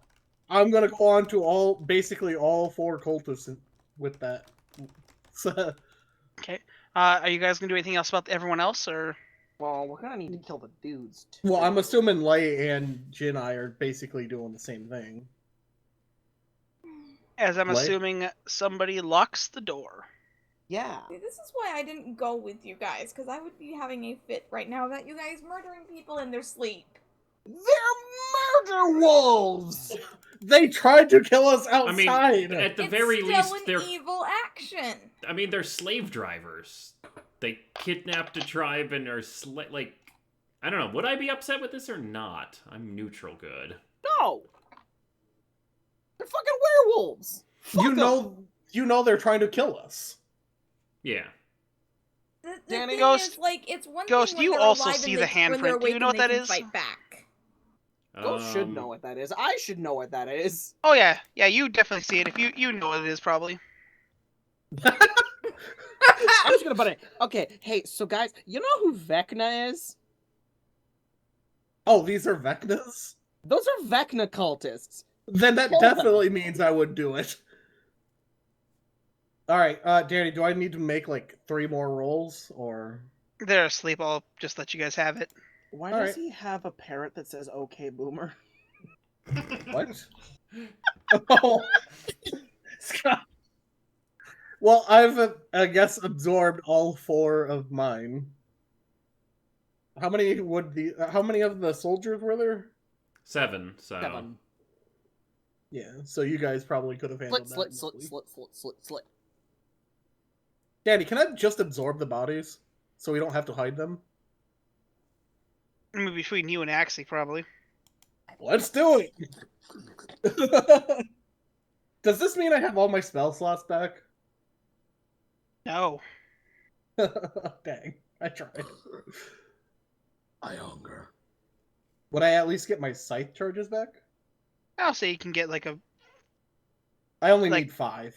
I'm gonna go on to basically all 4 cultists with that. Okay. Are you guys gonna do anything else about everyone else, or? Well, we're gonna need to kill the dudes, too. Well, I'm assuming Lei and Gineye are basically doing the same thing. As I'm What? assuming somebody locks the door. Yeah. See, this is why I didn't go with you guys, because I would be having a fit right now about you guys murdering people in their sleep. They're murder wolves! They tried to kill us I mean, outside! at the It's very still least, an they're. evil action. I mean, they're slave drivers. They kidnapped a tribe and are like. I don't know. Would I be upset with this or not? I'm neutral good. No! They're fucking werewolves! Fuck 'em. You know they're trying to kill us. Yeah. The Danny thing Ghost- is, like, it's one Ghost, thing when you they're also alive see and the they, when they're handprint. Do you awake know and what they that can is? fight back. Ghost should know what that is. I should know what that is. Oh yeah, yeah, you definitely see it. If you know what it is, probably. I'm just gonna put it. Okay, hey, so guys, you know who Vecna is? Oh, these are Vecnas? Those are Vecna cultists. Then that Kill them. definitely means I would do it. Alright, Danny, do I need to make like 3 more rolls, or... They're asleep. I'll just let you guys have it. Why All does right. he have a parrot that says "Okay, Boomer"? What? Oh. Scott. Well, I've, I guess, absorbed all 4 of mine. How many of the soldiers were there? 7, so. 7. Yeah, so you guys probably could have handled Slit, that. slit, easily. slit. Danny, can I just absorb the bodies so we don't have to hide them? I mean, between you and Axie, probably. Let's do it! Does this mean I have all my spell slots back? No. Dang, I tried. I hunger. Would I at least get my scythe charges back? I'll say you can get like a. I only Like- need 5.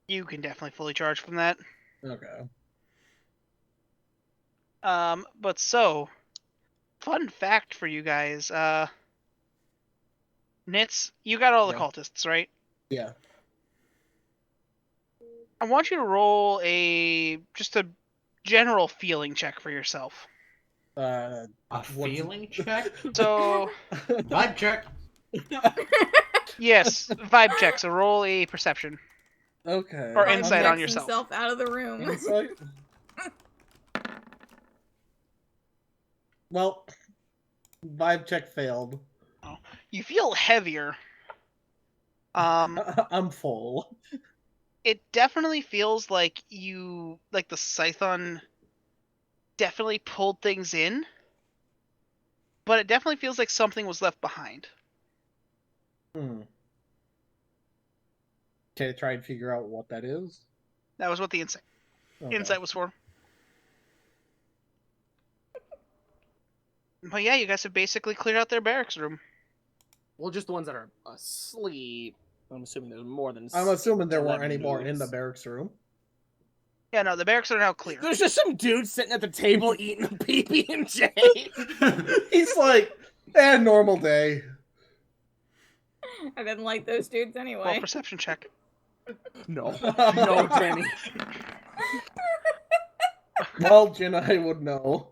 You can definitely fully charge from that. Okay. But so, fun fact for you guys. Nits, you got all the Yeah. cultists, right? Yeah. I want you to roll just a general feeling check for yourself. A What's- feeling check? So, Vibe check. yes, vibe check. So roll a perception. Okay. Or Vibe insight on checks yourself. himself out of the room. Insight? Well, vibe check failed. You feel heavier. I'm full. It definitely feels like the Scython definitely pulled things in, but it definitely feels like something was left behind. Can I try and figure out what that is? That was what the insight Okay. was for. But yeah, you guys have basically cleared out their barracks room. Well, just the ones that are asleep. I'm assuming there's more than. I'm assuming there weren't 11 any more in dudes. the barracks room. Yeah, no, the barracks are now clear. There's just some dude sitting at the table eating a PB&J. He's like, normal day. I didn't like those dudes Roll anyway. perception check. No, no, Danny. Well, Gineye would know.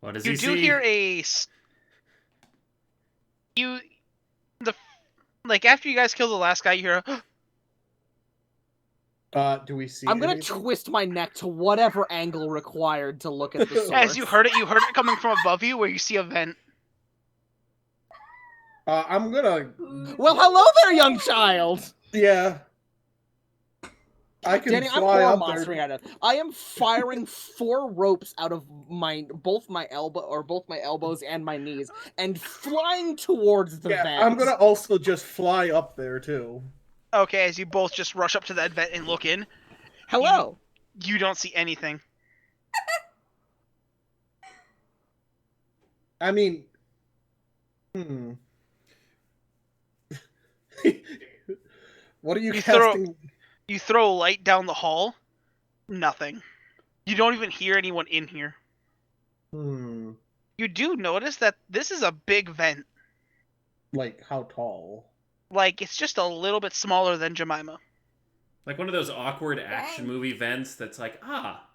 What does You he do see? hear after you guys kill the last guy, you hear a Do we see I'm gonna anything? twist my neck to whatever angle required to look at the source. as you heard it coming from above you where you see a vent. I'm gonna... Well, hello there, young child. Yeah. I can Danny, I'm fly horror up monstering there. at it. I am firing 4 ropes out of both my elbows and my knees, and flying towards the Yeah, vent. I'm gonna also just fly up there, too. Okay, as you both just rush up to that vent and look in, Hello. you don't see anything. I mean... What are you You throw- casting? You throw light down the hall, nothing. You don't even hear anyone in here. You do notice that this is a big vent. Like, how tall? Like, it's just a little bit smaller than Jemima. Like one of those awkward action Dang. movie vents that's like,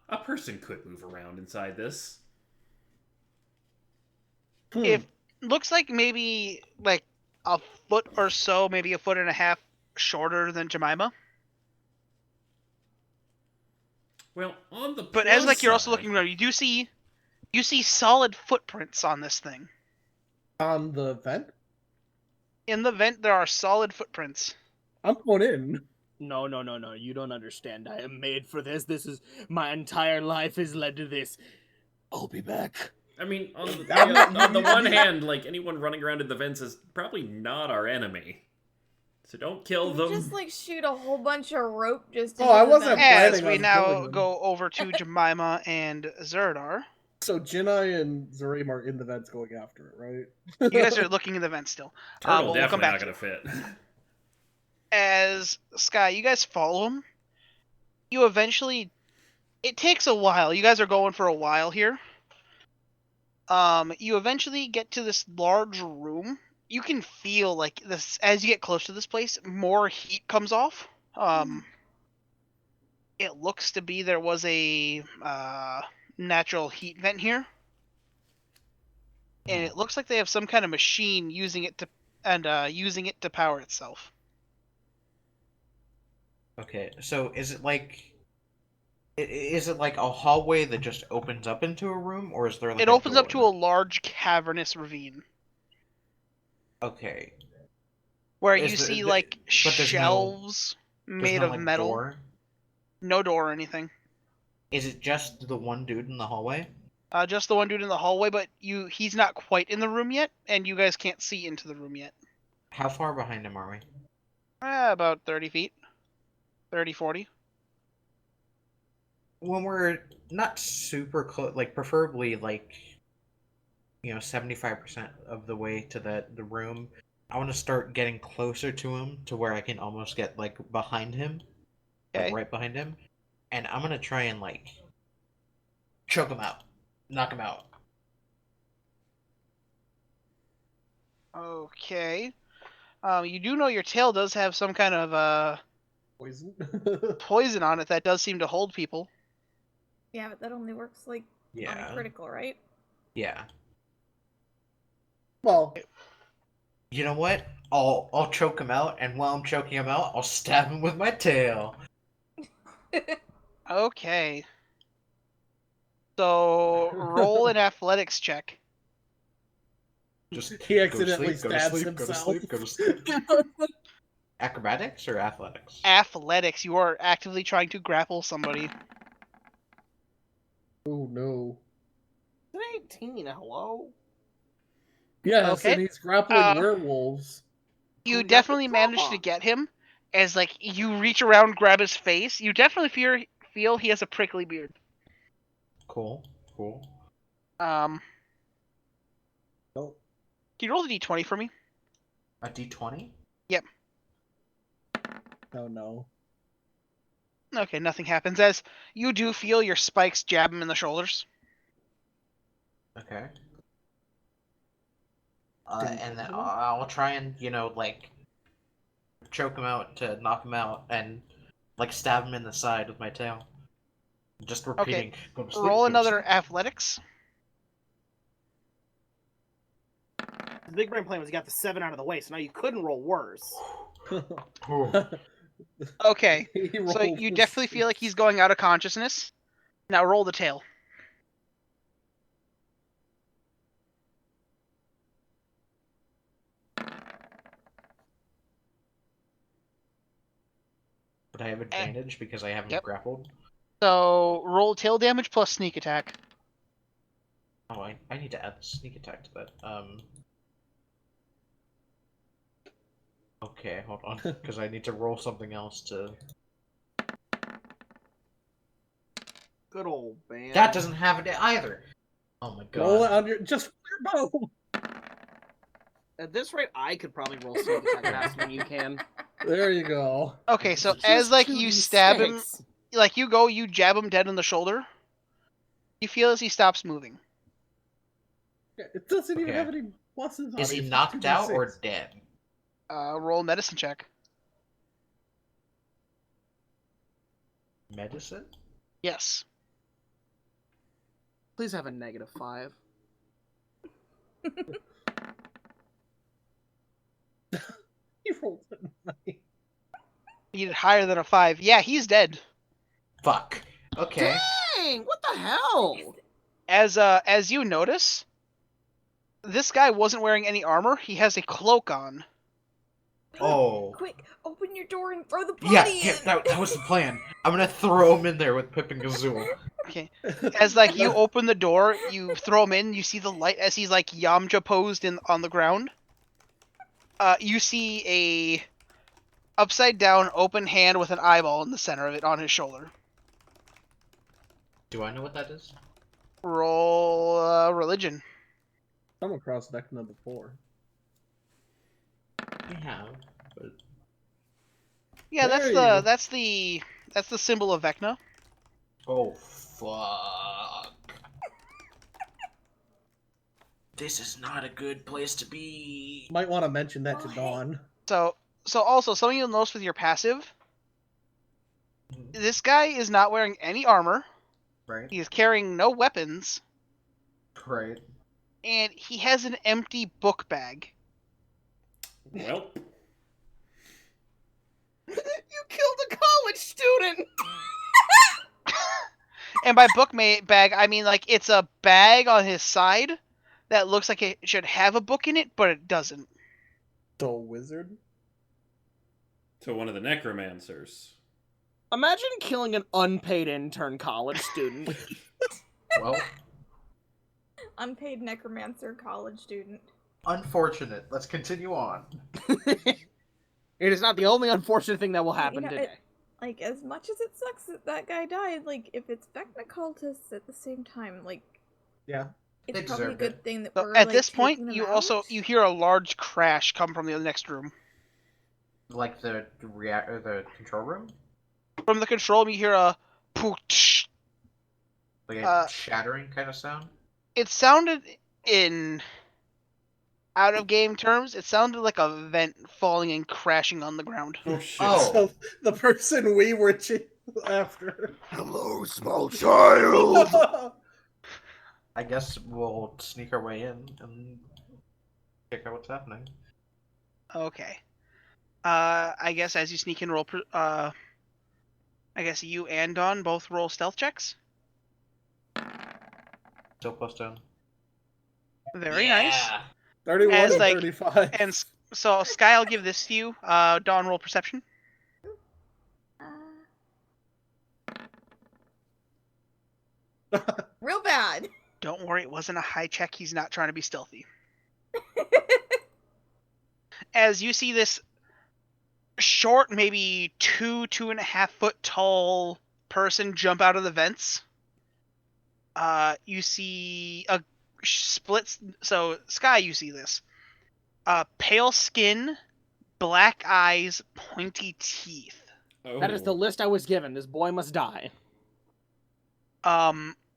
A person could move around inside this. It looks like maybe like a foot or so, maybe a foot and a half shorter than Jemima. Well, on the But as plus you're also side- looking around, you see solid footprints on this thing. On the vent? In the vent, there are solid footprints. I'm going in. No, you don't understand. I am made for this. My entire life has led to this. I'll be back. I mean, on the one hand, like, anyone running around in the vents is probably not our enemy. So don't kill them. Just like shoot a whole bunch of rope just. Oh, I wasn't As planning we on now killing them. go over to Jemima and Zuradar. So Gineye and Zareem are in the vents going after it, right? You guys are looking in the vent still. Turtle We'll come definitely back not to gonna fit. As Sky, you guys follow him. You eventually. It takes a while. You guys are going for a while here. You eventually get to this large room. You can feel like this as you get close to this place, more heat comes off. It looks to be there was a natural heat vent here, and it looks like they have some kind of machine using it to power itself. Okay, so is it like a hallway that just opens up into a room, or is there like It a opens up to a door? large cavernous ravine Okay, where Is you there- see th- like but there's no- shelves there's made no, of like, metal. door? No door or anything. Is it just the one dude in the hallway? Just the one dude in the hallway, but he's not quite in the room yet, and you guys can't see into the room yet. How far behind him are we? About 30 feet. 30, 40. When we're not super close, like preferably like 75% of the way to the room, I want to start getting closer to him to where I can almost get like behind him, Okay. like right behind him, and I'm gonna try and like choke him out, knock him out. Okay. You do know your tail does have some kind of Poison. poison on it that does seem to hold people. Yeah, but that only works like on Yeah, a critical, right? yeah. Well, You know what? I'll choke him out, and while I'm choking him out, I'll stab him with my tail. Okay. So roll an athletics check. Just he accidentally go to stabs sleep, himself. Go to sleep. Acrobatics or athletics? Athletics. You are actively trying to grapple somebody. Oh no. 18, hello? Yes, Okay. and he's grappling werewolves. You Who got definitely the managed to trauma? get him. As like you reach around, grab his face. You definitely feel he has a prickly beard. Cool. Um, Oh, can you roll the d20 for me? A d20? oh no. Okay, nothing happens. As you do feel your spikes jab him in the shoulders. Okay. Didn't And then kill him? I'll try and, like, choke him out to knock him out and, like, stab him in the side with my tail. Just repeating. Go to sleep, Roll go to another sleep. athletics. The big brain plan was you got the 7 out of the way, so now you couldn't roll worse. Okay, He so rolled you a definitely feel like 6. he's going out of consciousness. Now roll the tail. But I have advantage because I haven't Yep. grappled. So roll tail damage plus sneak attack. Oh, I need to add the sneak attack to that. Okay, hold on, because I need to roll something else to... Good old man. That doesn't have it either! Oh my god. Roll it on your just your bow. At this rate, I could probably roll sneak attack faster than you can. There you go. Okay, so Just as like 2d6. you stab him, like you jab him dead in the shoulder. You feel as he stops moving. Yeah, it doesn't even Okay. have any pluses on Is it. he It's just knocked out or 2d6. dead? Roll a medicine check. Medicine? Yes. Please have a -5. You rolled a 9. You did higher than a 5. Yeah, he's dead. Fuck. Okay. Dang! What the hell? As you notice, this guy wasn't wearing any armor. He has a cloak on. Oh. Quick, open your door and throw the body Yeah, in. that was the plan. I'm gonna throw him in there with Pip and Gazoo. Okay. As like you open the door, you throw him in. You see the light as he's like Yamcha posed on the ground. You see a upside down open hand with an eyeball in the center of it on his shoulder. Do I know what that is? Roll religion. Come across Vecna before. I have, but Yeah, There you go. that's the symbol of Vecna. oh fuck. This is not a good place to be. Might want to mention that to Oh, hey. Dawn. So also something you'll notice with your passive. This guy is not wearing any armor. Right. He is carrying no weapons, Right. and he has an empty book bag. Well, You killed a college student! And by book bag, I mean like it's a bag on his side that looks like it should have a book in it, but it doesn't. The wizard? to one of the necromancers. Imagine killing an unpaid intern college student. Well, Unpaid necromancer college student. unfortunate. Let's continue on. It is not the only unfortunate thing that will happen You know, today. Like, as much as it sucks that that guy died, like, if it's Vecna cultists at the same time, like, Yeah. it's They probably a deserved good it. thing that So we're, at like, this point, taking them you out. also hear a large crash come from the next room. Like the the control room? From the control room, you hear a pooch. Like a shattering kind of sound? It sounded in out of game terms, it sounded like a vent falling and crashing on the ground. Oh shit. Oh. So the person we were after. Hello, small child. I guess we'll sneak our way in and check out what's happening. Okay. I guess as you sneak in, roll. I guess you and Dawn both roll stealth checks. Still plus 10. Very nice. 31 As, and like, 35. And so Sky, I'll give this to you. Dawn, roll perception. Real bad. Don't worry, it wasn't a high check. He's not trying to be stealthy. As you see this short, maybe 2.5 foot tall person jump out of the vents, you see a split. So Sky, you see this. Pale skin, black eyes, pointy teeth. Oh. That is the list I was given. This boy must die.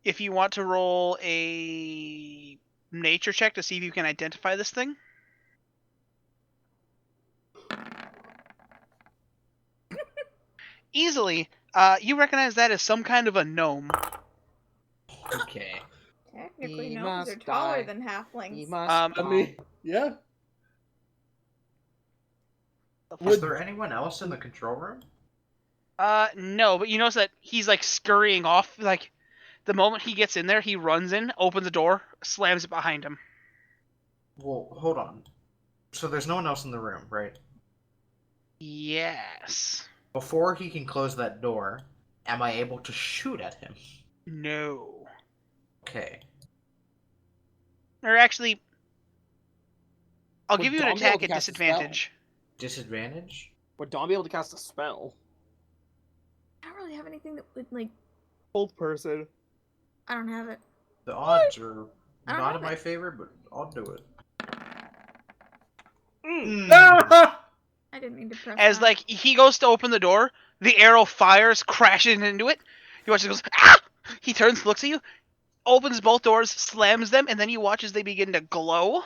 If you want to roll a nature check to see if you can identify this thing. Easily, you recognize that as some kind of a gnome. Okay. Technically, He gnomes are must taller die. than halflings. He must Um, I mean, yeah. Was there anyone else in the control room? No, but you notice that he's like scurrying off. Like, the moment he gets in there, he runs in, opens the door, slams it behind him. Well, hold on. So there's no one else in the room, right? Yes. Before he can close that door, am I able to shoot at him? No. Okay. Or actually, I'll Would give you an Dawn be able attack to at cast a spell? disadvantage. Disadvantage? Would Dawn be able to cast a spell? I don't really have anything that would, like, Old person. I don't have it. The odds are I don't not have in my it. favor, but I'll do it. I didn't mean to press As that. like he goes to open the door, the arrow fires, crashes into it. He watches, goes, ah! He turns, looks at you, opens both doors, slams them, and then he watches they begin to glow.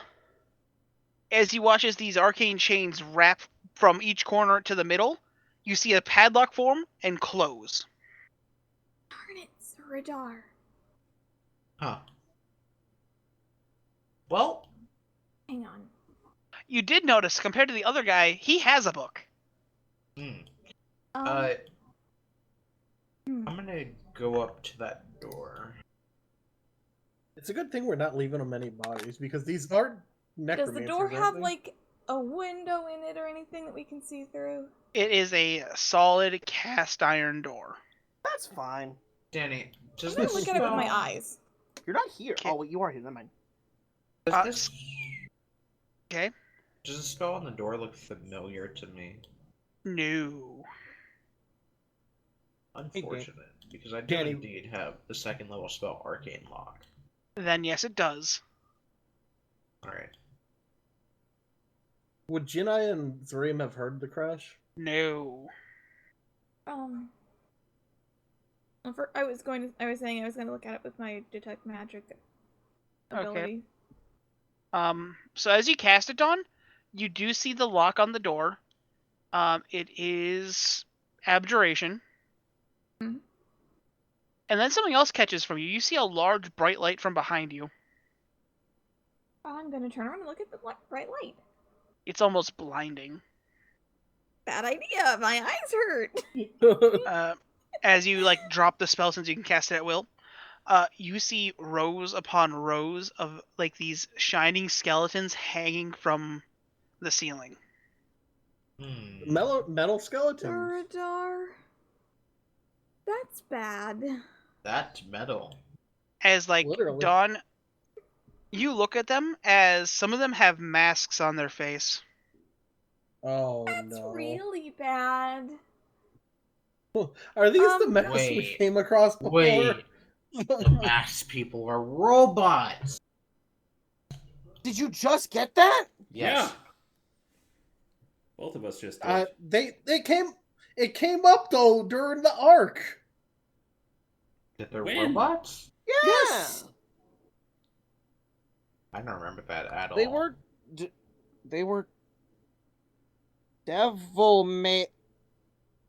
As he watches these arcane chains wrap from each corner to the middle, you see a padlock form and close. Darn it, Zuradar. Huh. Well, Hang on. You did notice, compared to the other guy, he has a book. hmm. Um, I'm gonna go up to that door. It's a good thing we're not leaving them any bodies because these aren't necromancers. does the door aren't have they? like a window in it or anything that we can see through? It is a solid cast iron door. That's fine. Danny, does I'm gonna this look at it with my spell- eyes. You're not here. Okay. Oh, wait, you are here. Never mind. Does this... Okay. Does the spell on the door look familiar to me? No. Unfortunate, because I do Danny- indeed have the second level spell Arcane Lock. Then yes, it does. Alright. Would Gineye and Zareem have heard the crash? No. I was saying I was gonna look at it with my detect magic ability. So as you cast it, Dawn, you do see the lock on the door. It is abjuration. Mhm. And then something else catches from you. You see a large bright light from behind you. I'm gonna turn around and look at the bright light. It's almost blinding. Bad idea. My eyes hurt. As you drop the spell, since you can cast it at will, you see rows upon rows of these shining skeletons hanging from the ceiling. Metal skeletons. Zuradar. That's bad. That's metal. As Literally. Dawn, you look at them as some of them have masks on their face. Oh That's no. really bad. Are these the masks we Wait. came across before? Wait, the masked people are robots! Did you just get that? Yes. Yeah. Both of us just did. It came up though during the arc. That they're When? robots? Yeah. Yes. I don't remember that at all. They were devil made,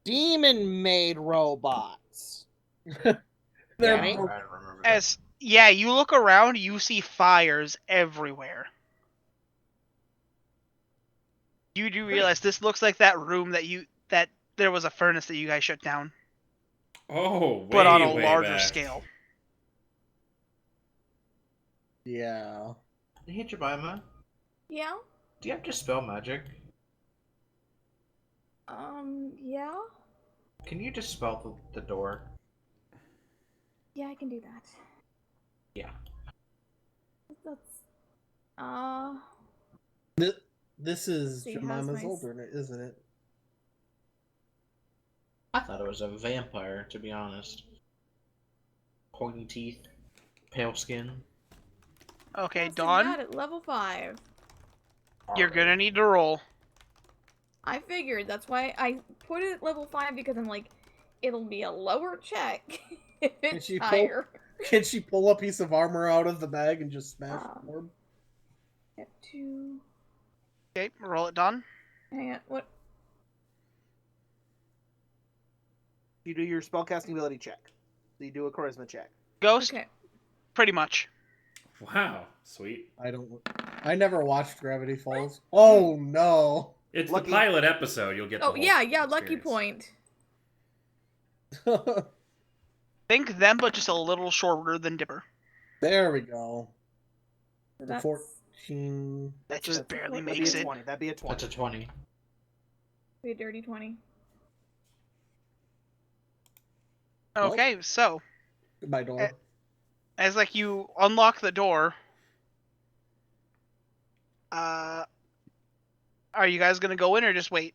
demon made robots. Yeah, Danny? I don't remember that. You look around, you see fires everywhere. You do realize this looks like that room that there was a furnace that you guys shut down, Oh, but on a way larger back. scale. Yeah. Hey, Jemima, Yeah? do you have Dispel Magic? Yeah? Can you dispel the door? Yeah, I can do that. Yeah. That's, This is See, how's Jemima's my alternate, isn't it? I thought it was a vampire, to be honest. Pointy teeth, pale skin. Okay, casting Dawn, that at level 5. you're gonna need to roll. I figured, that's why I put it at level 5, because I'm like, it'll be a lower check if it's she pull- higher. Can she pull a piece of armor out of the bag and just smash the orb? Get 2... Okay, roll it, Dawn. Hang on, what? You do your spellcasting ability check. So you do a charisma check. Ghost, Okay. pretty much. Wow, sweet. I never watched Gravity Falls. Oh no. It's Lucky- the pilot episode. You'll get. The Oh, whole yeah, lucky experience. point. Think them, but just a little shorter than Dipper. There we go. So The that's 14. That just barely That'd be makes a it. 20. That'd be a 20. That's a 20. be a dirty 20. Okay, so Goodbye, door. as you unlock the door, are you guys gonna go in or just wait?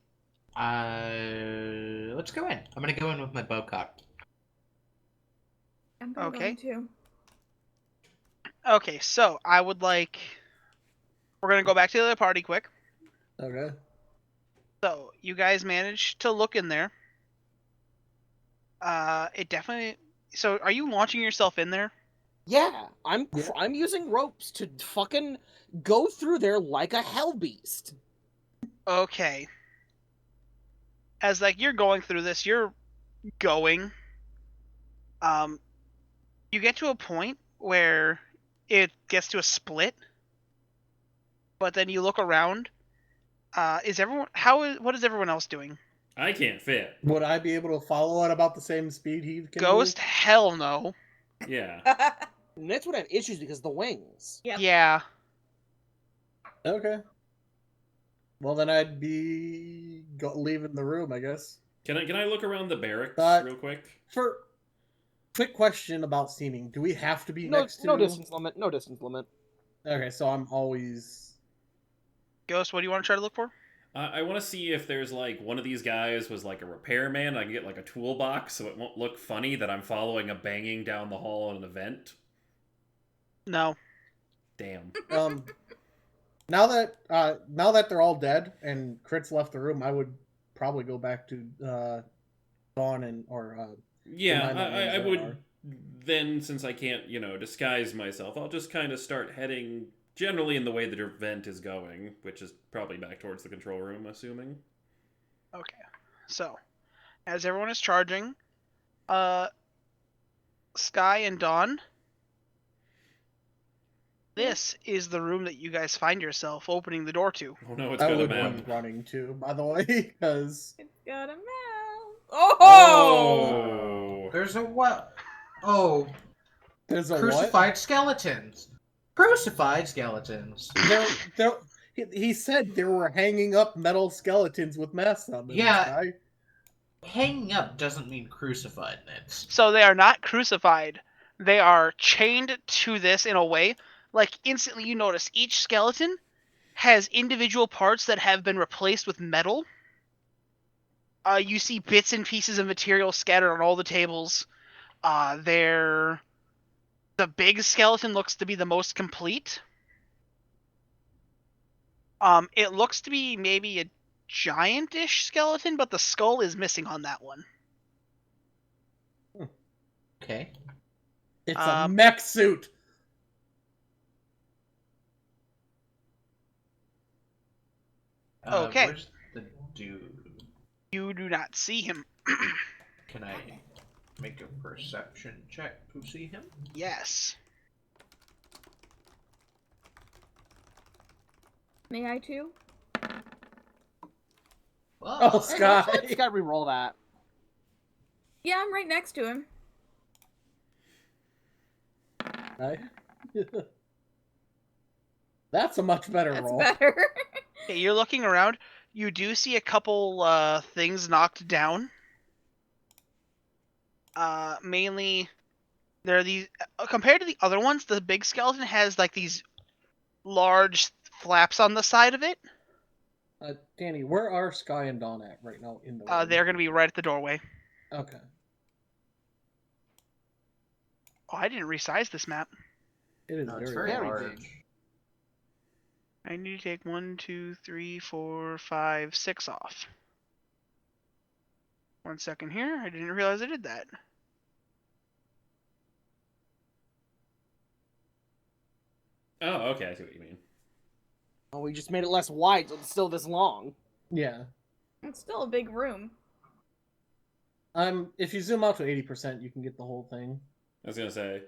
Let's go in. I'm gonna go in with my bowcock. I'm gonna go Okay. in too. Okay, so I would like. We're gonna go back to the other party quick. Okay. So you guys managed to look in there. It definitely. So are you launching yourself in there? Yeah, I'm Yeah. I'm using ropes to fucking go through there like a hell beast. Okay. As you're going through this, you're going. You get to a point where it gets to a split, But then you look around. What is everyone else doing? I can't fit. Would I be able to follow at about the same speed he can Ghost? Hell no. Yeah. Nits would have issues because of the wings. Yep. Yeah. move? Okay. Well, then I'd be leaving the room, I guess. Can I look around the barracks real quick? For quick question about steaming, do we have to be No, next to? no distance limit. No distance limit. Okay, so I'm always. Ghost, what do you want to try to look for? I want to see if there's like one of these guys was like a repairman. I can get like a toolbox so it won't look funny that I'm following a banging down the hall in an event. No. Damn. Now that they're all dead and Crit's left the room, I would probably go back to Dawn Yeah, remind them I where they would. are. Then, since I can't, disguise myself, I'll just kind of start heading generally in the way the event is going, which is probably back towards the control room, assuming. Okay. So, as everyone is charging, Sky and Dawn, this is the room that you guys find yourself opening the door to. Oh no, it's I got a would map. be running too, by the way, because It's got a mouth. Oh! There's a what? Oh, there's a crucified skeletons. Crucified skeletons. what? He said there were hanging up metal skeletons with masks on them. Yeah. Sky. Hanging up doesn't mean crucified, Neds. So they are not crucified. They are chained to this in a way. Like, instantly you notice each skeleton has individual parts that have been replaced with metal. You see bits and pieces of material scattered on all the tables. The big skeleton looks to be the most complete. It looks to be maybe a giant-ish skeleton, but the skull is missing on that one. Okay. It's a mech suit. Okay. Where's the dude? You do not see him. Can I make a perception check to see him? Yes. May I too? Well, Oh, Sky. You gotta re-roll that. Yeah, I'm right next to him. Right? That's a much better That's roll. better. Okay, you're looking around. You do see a couple things knocked down. Mainly, there are these. Compared to the other ones, the big skeleton has like these large flaps on the side of it. Danny, where are Sky and Dawn at right now in the room? They're going to be right at the doorway. Okay. Oh, I didn't resize this map. It is no, it's very, very very large. big. I need to take 1, 2, 3, 4, 5, 6 off. 1 second here. I didn't realize I did that. Oh, okay, I see what you mean. Oh, we just made it less wide, so it's still this long. Yeah. It's still a big room. If you zoom out to 80%, you can get the whole thing. I was gonna say.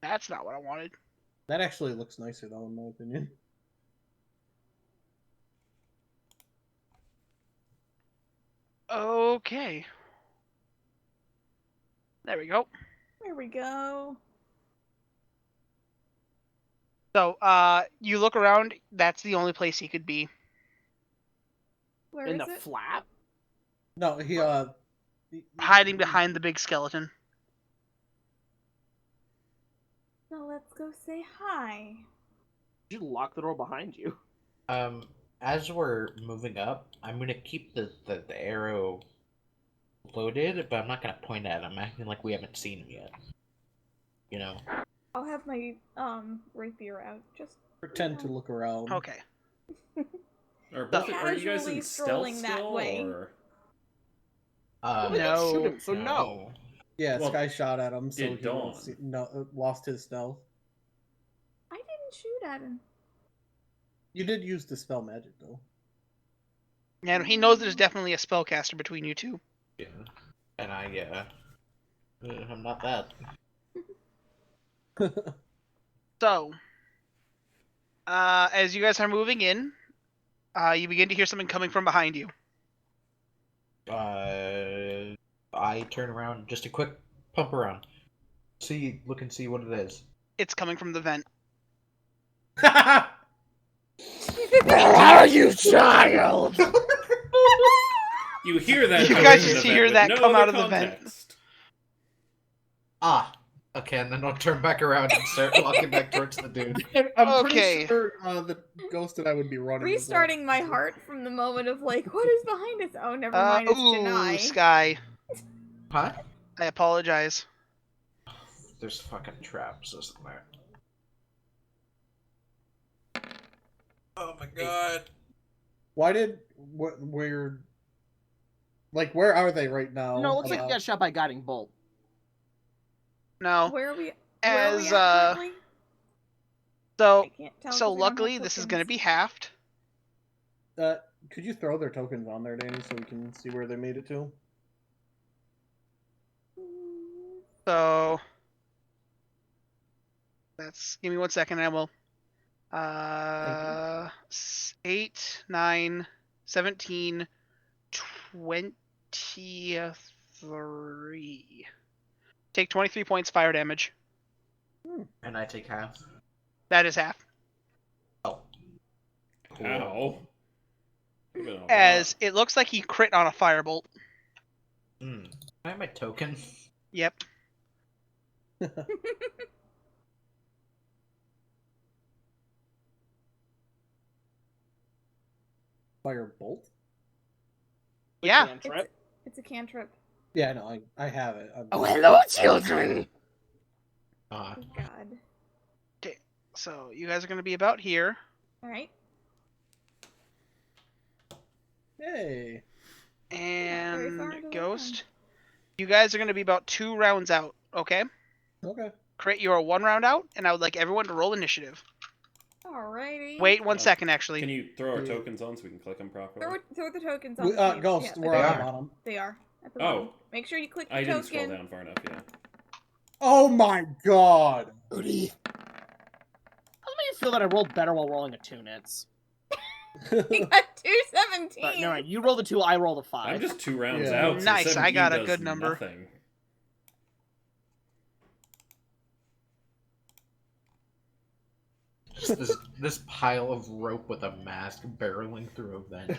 That's not what I wanted. That actually looks nicer, though, in my opinion. Okay. There we go. There we go. So, you look around. That's the only place he could be. Where In is the it? flap? No, Hiding behind the big skeleton. So let's go say hi. Did you lock the door behind you? As we're moving up, I'm gonna keep the arrow loaded, but I'm not gonna point at him, acting like we haven't seen him yet. You know. I'll have my rapier out. Just pretend to look around. Okay. Are you guys Casually in strolling stealth that still, way. or? We didn't shoot him, so no. Yeah, Well, Sky shot at him, so did he won't Dawn. lost his stealth. I didn't shoot at him. You did use the spell magic, though. And he knows there's definitely a spellcaster between you two. Yeah. And I'm not that. So, As you guys are moving in, you begin to hear something coming from behind you. I turn around, just a quick pump around. Look and see what it is. It's coming from the vent. Where are you, child? You hear that? You coming guys from just the hear vent that with come no out other of the vent. context. Ah, okay, and then I'll turn back around and start walking back towards the dude. I'm Okay. pretty sure the ghost and I would be running. as well. Restarting my heart from the moment of like, what is behind us? Oh, never mind, it's Ooh, Gineye. Sky. Huh? I apologize. There's fucking traps, isn't there? Oh my god. Why did where are they right now? No, it looks like you got shot by guiding bolt. No. Where are we? As, at currently? So, I can't tell 'cause so we don't have luckily, this is going to tokens. be halved. Could you throw their tokens on there, Danny, so we can see where they made it to? So, give me 1 second, I will. 8, 9, 17, 23. Take 23 points fire damage. And I take half. That is half. Oh. Ow. As it looks like he crit on a firebolt. Can I have my token? Yep. Firebolt? Yeah. Cantrip. It's a cantrip. Yeah, no, I have it. Oh, hello, children. Oh, God. So you guys are going to be about here. All right. Hey. And far into the Ghost, you guys are going to be about 2 rounds out, okay? Okay. Crit, you are 1 round out, and I would like everyone to roll initiative. Alrighty. Wait 1 second, actually. Can you throw our tokens on so we can click them properly? Throw the tokens on the table. Ghost, Yeah, we're they on are. the bottom. They are. At the Oh. bottom. Make sure you click the I token. didn't scroll down far enough, yeah. Oh my god! How do you feel that I rolled better while rolling a 2 nits? You got 217. But no, you roll the 2, I roll the 5. I'm just 2 rounds Yeah. out. So Nice, I got a 17 good does number. Nothing. Just this pile of rope with a mask barreling through a vent.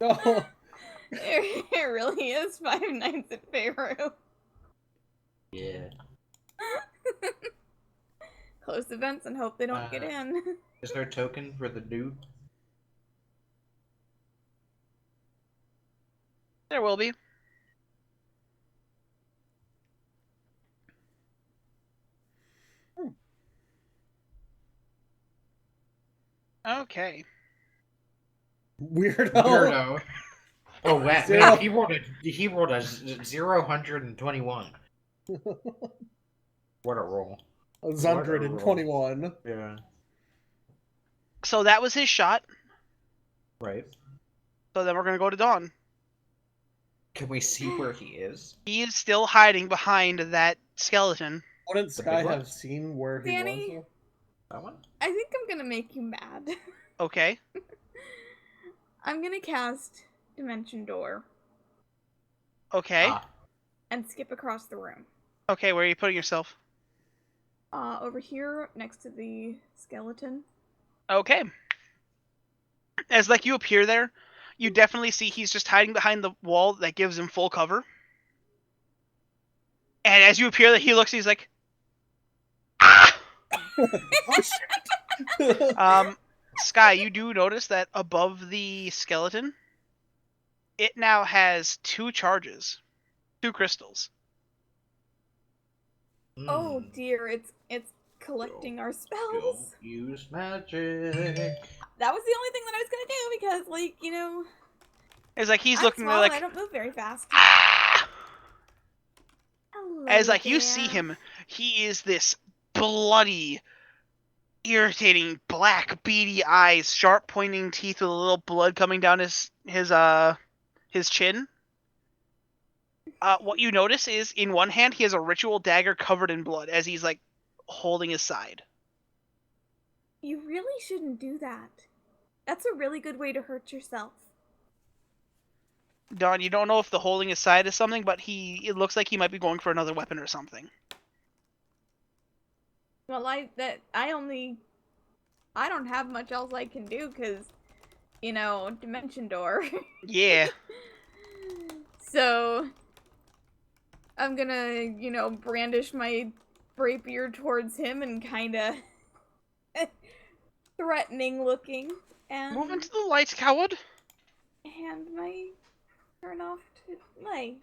No. It really is 5 nights at Pharaoh. Yeah. Close the vents and hope they don't get in. Is there a token for the dude? There will be. Okay. Weirdo. Oh, wow. Zero. Man, he rolled a 0-121. What a roll. 121. Yeah. So that was his shot. Right. So then we're going to go to Dawn. Can we see where he is? He is still hiding behind that skeleton. Wouldn't The Sky big one? have seen where he Danny? was? That one? I think I'm gonna make you mad. Okay. I'm gonna cast Dimension Door Okay. and skip across the room. Okay, where are you putting yourself? Over here next to the skeleton. Okay. As like you appear there, you definitely see he's just hiding behind the wall that gives him full cover. And as you appear there, he looks, he's like, ah! Oh, shit. Sky, you do notice that above the skeleton, it now has 2 charges. 2 crystals. Oh dear, it's collecting our spells. Don't use magic. That was the only thing that I was gonna do because, like, you know, It's like he's I'm looking small there like, and I don't move very fast. ah! Hello As like you there. see him, he is this bloody, irritating, black, beady eyes, sharp pointing teeth with a little blood coming down his chin. What you notice is in one hand he has a ritual dagger covered in blood as he's like holding his side. You really shouldn't do that. That's a really good way to hurt yourself. Don, you don't know if the holding his side is something, but it looks like he might be going for another weapon or something. Well, I don't have much else I can do because, dimension door. Yeah. So, I'm gonna, brandish my rapier towards him and kinda threatening looking, and Move into the lights, coward. hand my turn off to Lay.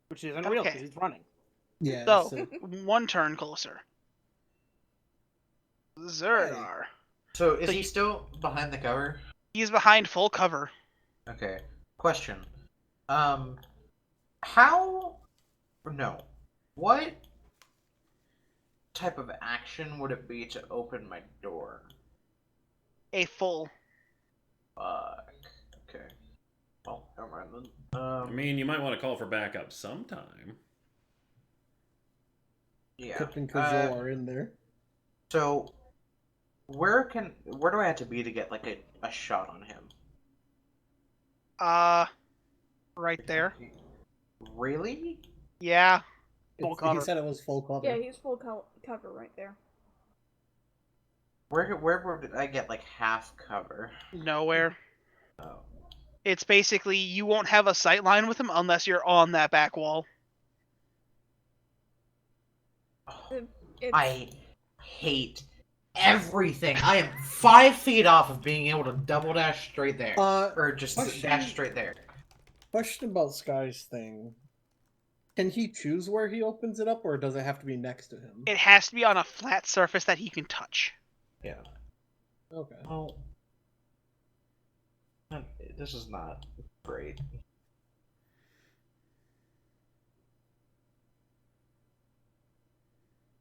Which is unreal Okay. because he's running. Yeah. So, so- one turn closer. Zuradar. So is So he you- still behind the cover? He's behind full cover. Okay. Question. What type of action would it be to open my door? A full. Fuck. Okay. Well, never mind then. I mean, you might want to call for backup sometime. Yeah. Pip and Kazul are in there. So, where do I have to be to get like a shot on him? Right there. Really? Yeah. Full He cover. said it was full cover. Yeah, he's full cover right there. Where would I get like half cover? Nowhere. Oh. It's basically you won't have a sight line with him unless you're on that back wall. It's, I hate everything. I am 5 feet off of being able to double dash straight there, or just question- dash straight there. Question about Sky's thing. Can he choose where he opens it up, or does it have to be next to him? It has to be on a flat surface that he can touch. Yeah. Okay. Well, this is not great.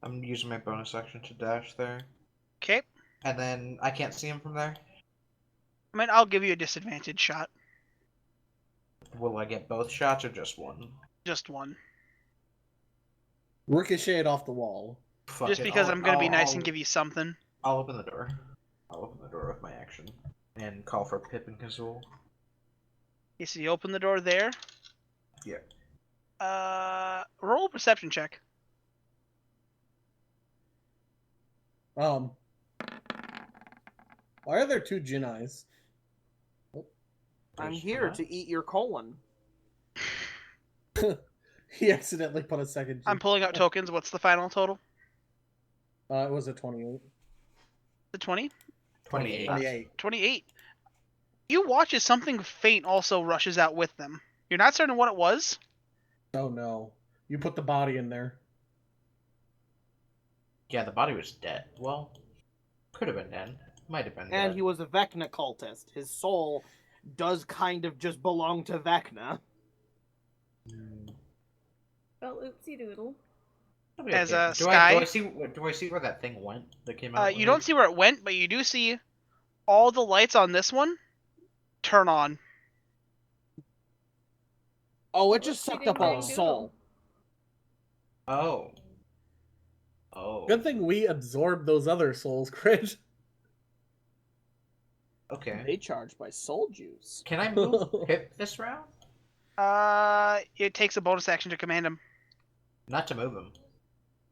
I'm using my bonus action to dash there, Okay. and then I can't see him from there. I mean, I'll give you a disadvantage shot. Will I get both shots or just one? Just one. Ricocheted off the wall. Fuck Just it, because I'm gonna be nice I'll- and give you something. I'll open the door. I'll open the door with my action and call for Pip and Kazul. Okay, so you open the door there. Yeah. Roll a perception check. Why are there 2 Gineyes? I'm There's here not. to eat your colon. He accidentally put a second G. I'm pulling out tokens. What's the final total? It was a 28. The 20? 28. 28. 28. You watch as something faint also rushes out with them. You're not certain what it was. Oh no. You put the body in there. Yeah, the body was dead. Well, could have been dead. Might have been dead. And he was a Vecna cultist. His soul does kind of just belong to Vecna. well, oopsie doodle. That'll be As okay. a do Sky- I see where that thing went that came out? You don't see where it went, but you do see all the lights on this one turn on. Oh, it just Oopsie sucked up all ding his dang soul. Oh. Oh. Good thing we absorbed those other souls, Crit. Okay. They charged by soul juice. Can I move Pip this round? It takes a bonus action to command him. Not to move him.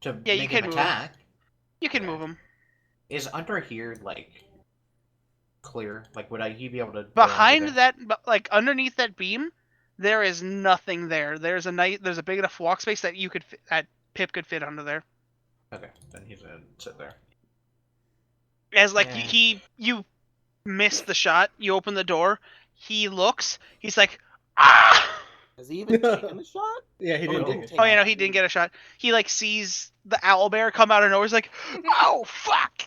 To Yeah, you make can him move. attack. You can Yeah. move him. Is under here like clear? Like would he be able to go Behind under there? that, like underneath that beam, there is nothing there. There's a big enough walk space that that Pip could fit under there. Okay, then he's gonna sit there. As like Yeah. you miss the shot. You open the door. He looks. He's like, ah! Has he even taken the shot? Yeah, he didn't Oh, take it. Oh yeah, no, he didn't get a shot. He like sees the owl bear come out of nowhere. He's like, oh fuck!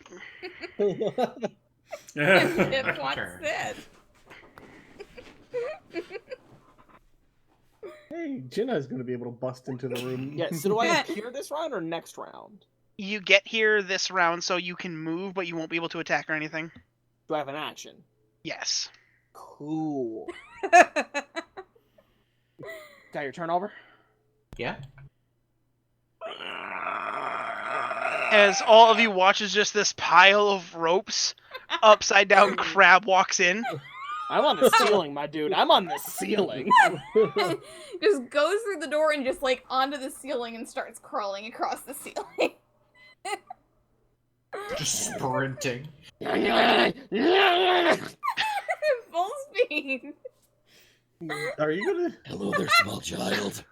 Pip wants Turn. this. Hey, Jinna's gonna be able to bust into the room. Yeah, so do I cure this round or next round? You get here this round, so you can move, but you won't be able to attack or anything. Do I have an action? Yes. Cool. Got your turn over? Yeah. As all of you watch as just this pile of ropes, upside down crab walks in. I'm on the ceiling, my dude. I'm on the ceiling. Just goes through the door and just like onto the ceiling and starts crawling across the ceiling. Just sprinting. Full speed. Are you gonna? Hello there, small child.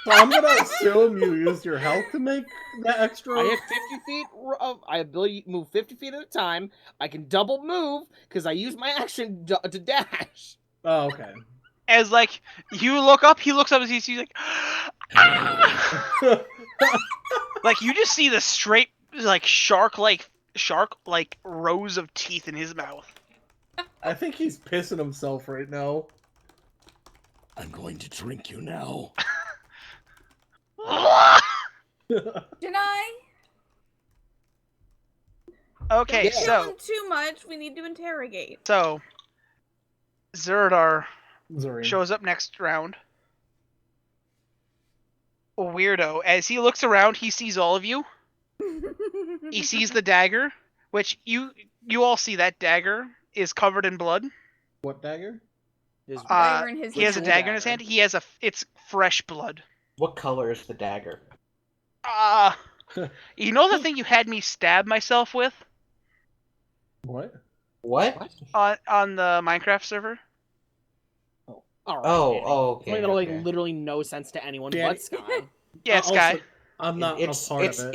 So I'm gonna assume you used your health to make that extra. I have 50 feet of. I ability move 50 feet at a time. I can double move because I use my action to dash. Oh, okay. As like you look up, he looks up as he's like, like you just see the straight like shark rows of teeth in his mouth. I think he's pissing himself right now. I'm going to drink you now. Gineye? Okay, Don't so kill him too much. We need to interrogate. Zuradar Zareem. shows up next round. A weirdo. As he looks around, he sees all of you. He sees the dagger, which you all see that dagger is covered in blood. What dagger? His Dagger in his He has a hand. dagger in his hand. He has it's fresh blood. What color is the dagger? You know the thing you had me stab myself with What? What? on the Minecraft server? All right, Oh, Danny. okay. Something that'll okay. make literally no sense to anyone Danny- but Sky. Yeah, it's Sky. Also, I'm not a part of it.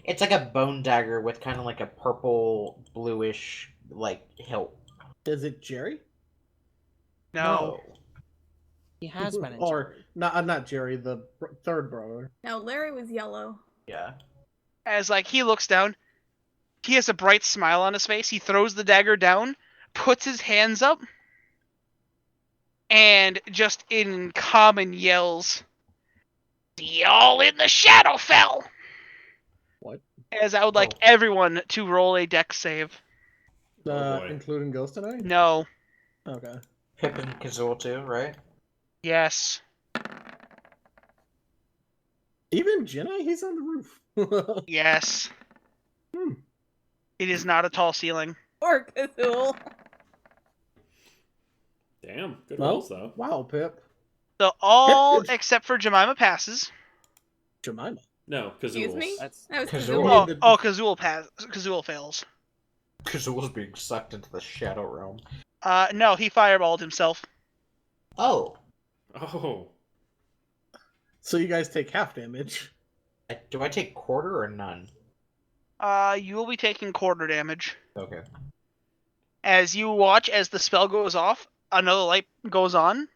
It's like a bone dagger with kind of like a purple bluish like hilt. Is it Jerry? No. He has been in Or Jerry. not Jerry, the third brother. No, Larry was yellow. Yeah. As like he looks down, he has a bright smile on his face. He throws the dagger down, puts his hands up, and just in common yells, "Y'all in the Shadowfell!" What? As I would like everyone to roll a dex save. Oh, boy. Including Ghost tonight? No. Okay. Pip and Kazul too, right? Yes. Even Gineye, he's on the roof. Yes. Hmm. It is not a tall ceiling. Or Cthulhu. Damn, good Well, rolls though. wow, Pip. So all except for Jemima passes. Jemima. No, Excuse Kazools. me? That's That was Cthulhu. Cthulhu. Kazul fails. Kazul's being sucked into the Shadow Realm. No, he fireballed himself. Oh. Oh. So you guys take half damage. Do I take quarter or none? You will be taking quarter damage. Okay. As you watch as the spell goes off, another light goes on.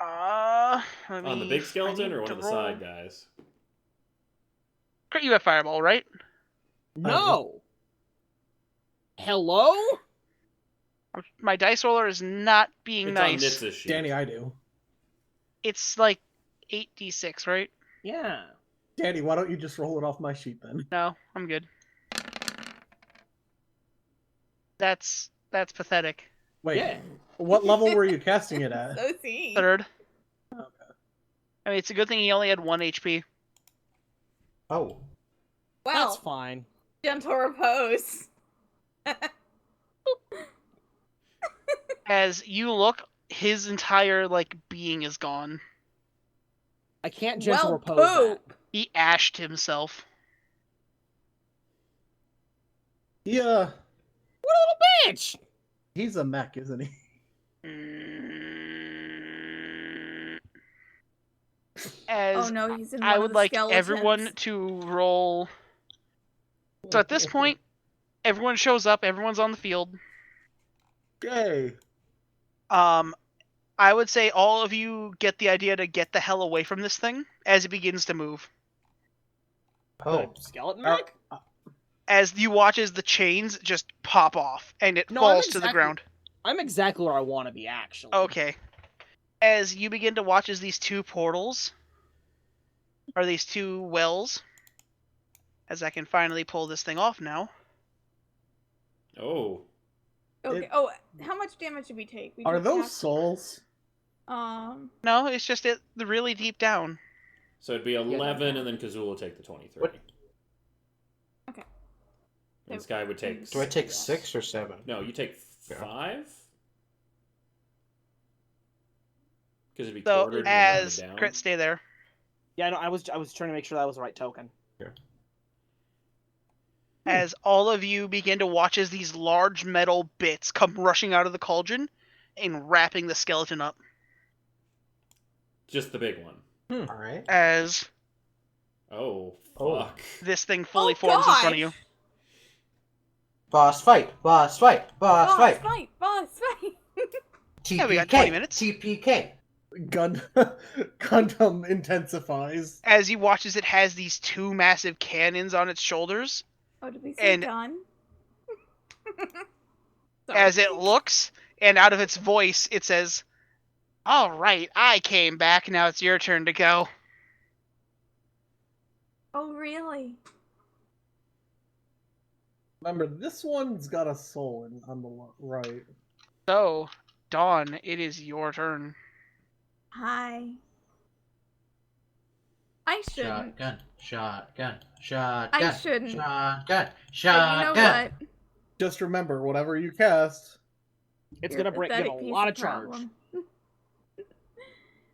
On the big skeleton or one of the side guys? You have fireball, right? no. Hello? My dice roller is not being It's nice. on Nitz's sheet. Danny, I do. It's like 8d6, right? Yeah. Danny, why don't you just roll it off my sheet then? No, I'm good. That's pathetic. Wait, Yeah. what level were you casting it at? So see. Third. Okay. I mean, it's a good thing he only had 1 HP. Oh. That's Well, fine. gentle repose. As you look, his entire being is gone. I can't gentle Well, repose that. poop. He ashed himself. Yeah, What a little bitch! he's a mech, isn't he? As Oh no, he's in I one would of the like skeletons. everyone to roll. So at this point, everyone shows up. Everyone's on the field. Yay. I would say all of you get the idea to get the hell away from this thing as it begins to move. Oh. Skeleton Are- mech? As you watch as the chains just pop off and it No, I'm falls to the exactly- ground. I'm exactly where I want to be, actually. Okay. As you begin to watch as these two portals, or these two wells, as I can finally pull this thing off now. Oh. Okay. Oh, how much damage did we take? We Are took those half- souls? No, it's just the really deep down. So it'd be 11 and then Kazoo will take the 23. And Sky would take... Do I take 6 or 7? No, you take Yeah. 5? Because it'd be So quartered and then as rounded down. Crit, stay there. Yeah, no, I was trying to make sure that was the right token. As all of you begin to watch as these large metal bits come rushing out of the cauldron and wrapping the skeleton up. Just the big one. Alright. As Oh, Oh. fuck. this thing fully Oh, forms in front of gosh! you. Boss fight! Boss fight! Boss Boss fight! fight! Boss fight! TPK! Yeah, we got 20 minutes. TPK! Gundam intensifies. As you watch as it has these 2 massive cannons on its shoulders, Oh, did we say And- done? as it looks, and out of its voice, it says, "All right, I came back. Now it's your turn to go." Oh, really? Remember, this one's got a soul on the right. So, Dawn, it is your turn. Hi. I shouldn't. Shotgun. Shotgun. Shotgun. I shouldn't. Shotgun. But Shotgun. you know what? Just remember, whatever you cast, It's You're gonna give pathetic a piece lot of of charge. problem.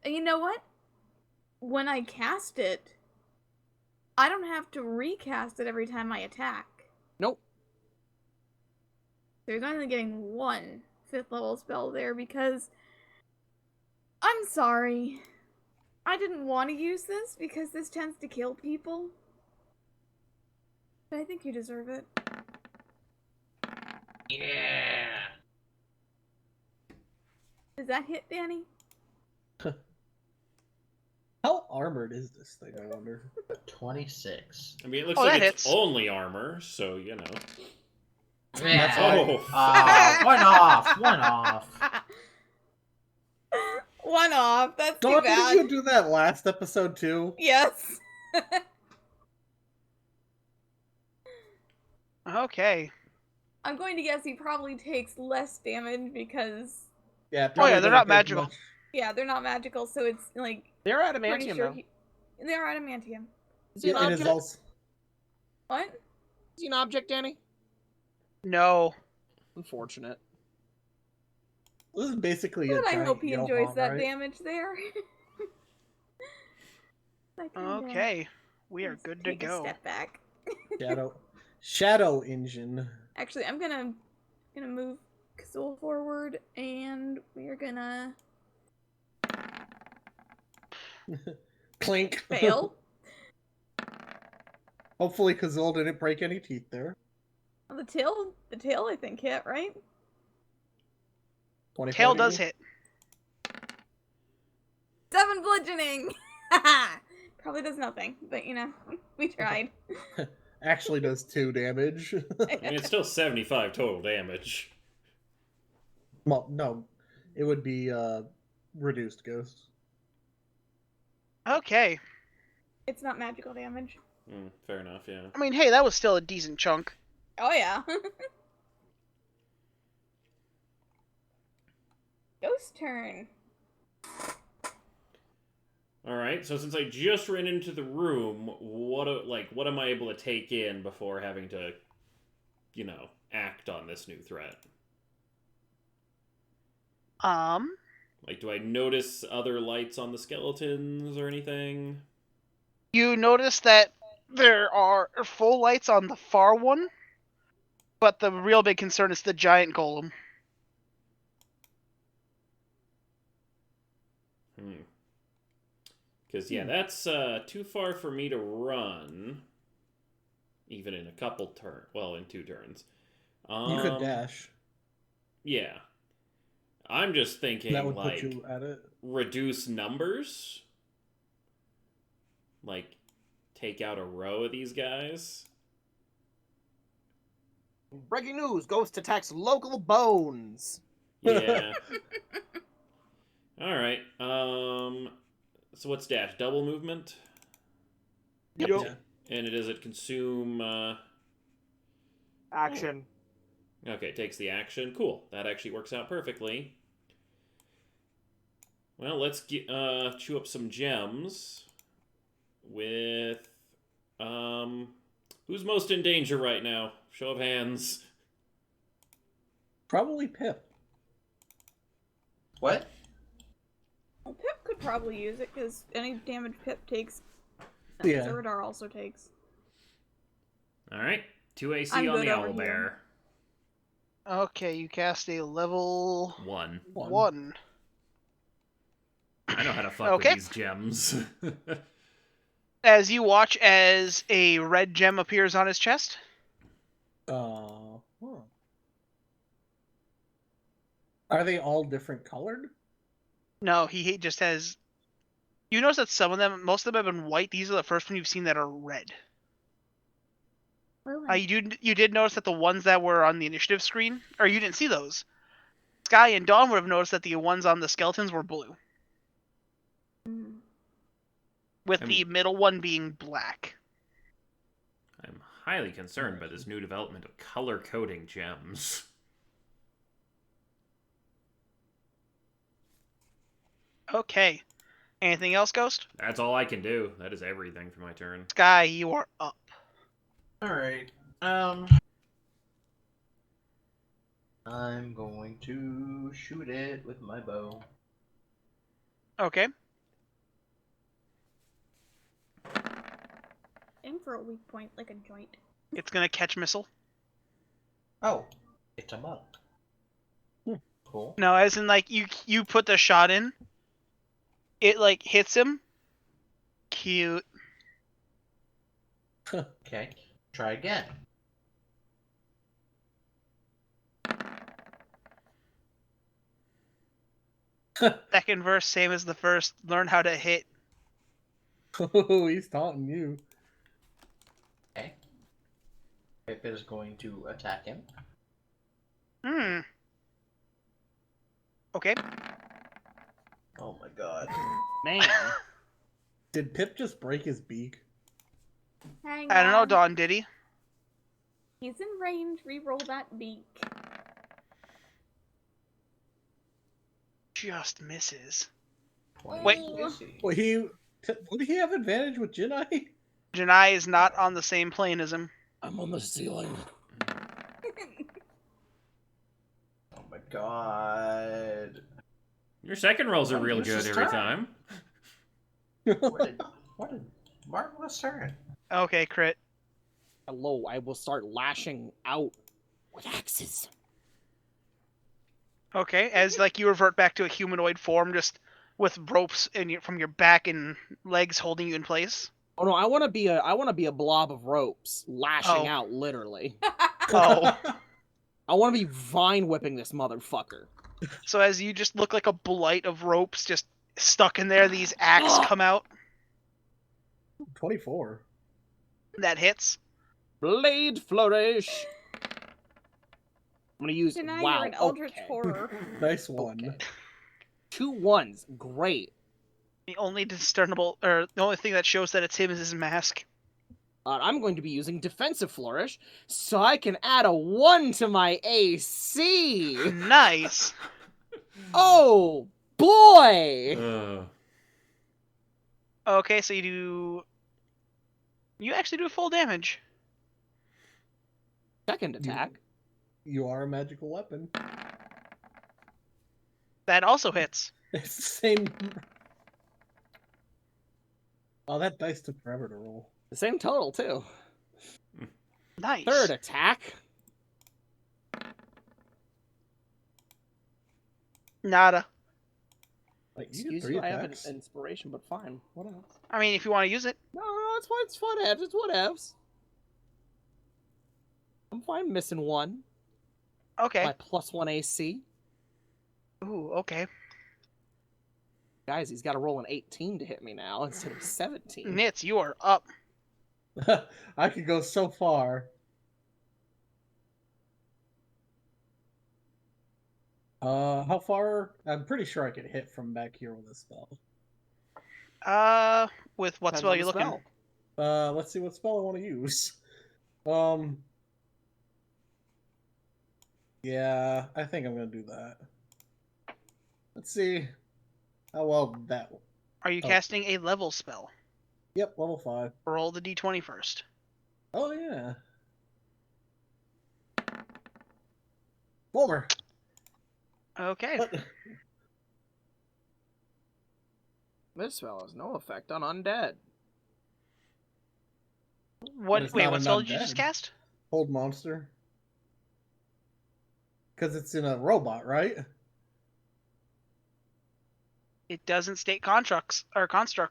And you know what? When I cast it, I don't have to recast it every time I attack. Nope. There's only getting 1 5th level spell there because I'm sorry. I didn't want to use this because this tends to kill people. But I think you deserve it. Yeah. Does that hit, Danny? how armored is this thing, I wonder? 26. I mean, it looks Oh, like that it's hits. only armor, so, you know. Yeah. Oh. One off. One off. One off. That's too Dawn, bad. did you do that last episode too? Yes. Okay. I'm going to guess he probably takes less damage because, Yeah. Oh, yeah, probably they're doesn't not take magical. much. yeah, they're not magical, so it's like They're pretty adamantium sure though. they're adamantium. Is he an Yeah, it is object? also. What? Is he an object, Danny? No. Unfortunate. This is basically a But I giant hope he enjoys Johan, that right? damage there. That kinda- Okay. We are let's good to take a go. Step back. Shadow engine. Actually, I'm gonna move Kazul forward, and we are gonna Clink. fail. Hopefully, Kazul didn't break any teeth there. The tail, I think hit, right? 24 Tail does maybe? hit. 7 bludgeoning. Probably does nothing, but you know, we tried. Actually, does 2 damage. I mean, it's still 75 total damage. Well, no, it would be reduced ghost. Okay. It's not magical damage. Fair enough, yeah. I mean, hey, that was still a decent chunk. Oh yeah. Ghost turn. All right, so since I just ran into the room, what am I able to take in before having to, you know, act on this new threat? Like, do I notice other lights on the skeletons or anything? You notice that there are full lights on the far one, but the real big concern is the giant golem. Because, yeah, that's too far for me to run. Even in a couple turns. Well, in 2 turns. You could dash. Yeah. I'm just thinking, That would like, put you at it. reduce numbers? Like, take out a row of these guys? Breaking news: Ghost attacks local bones. Yeah. Alright, so what's dash? Double movement? Yep. Yeah. And does it consume, Action. Okay, it takes the action. Cool. That actually works out perfectly. Well, let's chew up some gems with, ooh, Who's most in danger right now? Show of hands. Probably Pip. What? Well, Pip could probably use it, because any damage Pip takes, Yeah. Zuradar also takes. Alright, 2 AC I'm on good the over owlbear. here. Okay, you cast a level 1. 1. I know how to fuck Okay. with these gems. As you watch as a red gem appears on his chest. Huh. Are they all different colored? No, he just has... You notice that some of them, most of them have been white. These are the first one you've seen that are red. Well, You did notice that the ones that were on the initiative screen, or you didn't see those. Sky and Dawn would have noticed that the ones on the skeletons were blue, with the middle one being black. I'm highly concerned by this new development of color-coding gems. Okay. Anything else, Ghost? That's all I can do. That is everything for my turn. Sky, you are up. Alright. I'm going to shoot it with my bow. Okay. aim for a weak point, like a joint. It's gonna catch missile. Oh, it's a monk. Cool. No, as in like you put the shot in. It like hits him. Cute. Okay. Try again. Second verse, same as the first. Learn how to hit. Oh, he's taunting you. Okay. Pip is going to attack him. Okay. Oh my god. Man. Did Pip just break his beak? Hang I don't know, on. Dawn, did he? He's in range. Reroll that beak. Just misses. Wait. Wait. Would he have advantage with Gineye? Gineye is not on the same plane as him. I'm on the ceiling. Oh my god. Your second rolls are What real was good his every turn? time. What a marvelous turn. Okay, crit. Hello, I will start lashing out With axes. Okay, as like you revert back to a humanoid form, just with ropes from your back and legs holding you in place. Oh no, I want to be a blob of ropes lashing Oh. out literally. Oh. I want to be vine whipping this motherfucker. So as you just look like a blight of ropes just stuck in there, these axes come out. 24. That hits. Blade flourish. I'm gonna use Gineye, wow. you're an eldritch Okay. horror. Nice one. Okay. 2 1s. Great. The only discernible, or the only thing that shows that it's him is his mask. I'm going to be using defensive flourish, so I can add a 1 to my AC. Nice. Oh boy! Okay, so you actually do full damage. Second attack. You are a magical weapon. That also hits. It's the same. Oh, that dice took forever to roll. The same total too. Nice. Third attack. Nada. Like, you get Excuse 3 you, I have an attacks. inspiration, but fine. What else? I mean, if you want to use it. No, it's fine. It's whatevs. It's whatevs. I'm fine missing 1. Okay. My +1 AC. Ooh, okay. Guys, he's got to roll an 18 to hit me now instead of 17. Nits, you are up. I could go so far. How far? I'm pretty sure I could hit from back here with a spell. With what Depends spell on you the looking? spell. Let's see what spell I want to use. Yeah, I think I'm gonna do that. Let's see how well that. Are you Oh. casting a level spell? Yep, level 5. Roll the d20 first. Oh yeah. Former. Okay. What? This spell has no effect on undead. What? it's Wait, not what an spell did you just undead. cast? Hold monster. Because it's in a robot, right? It doesn't state constructs,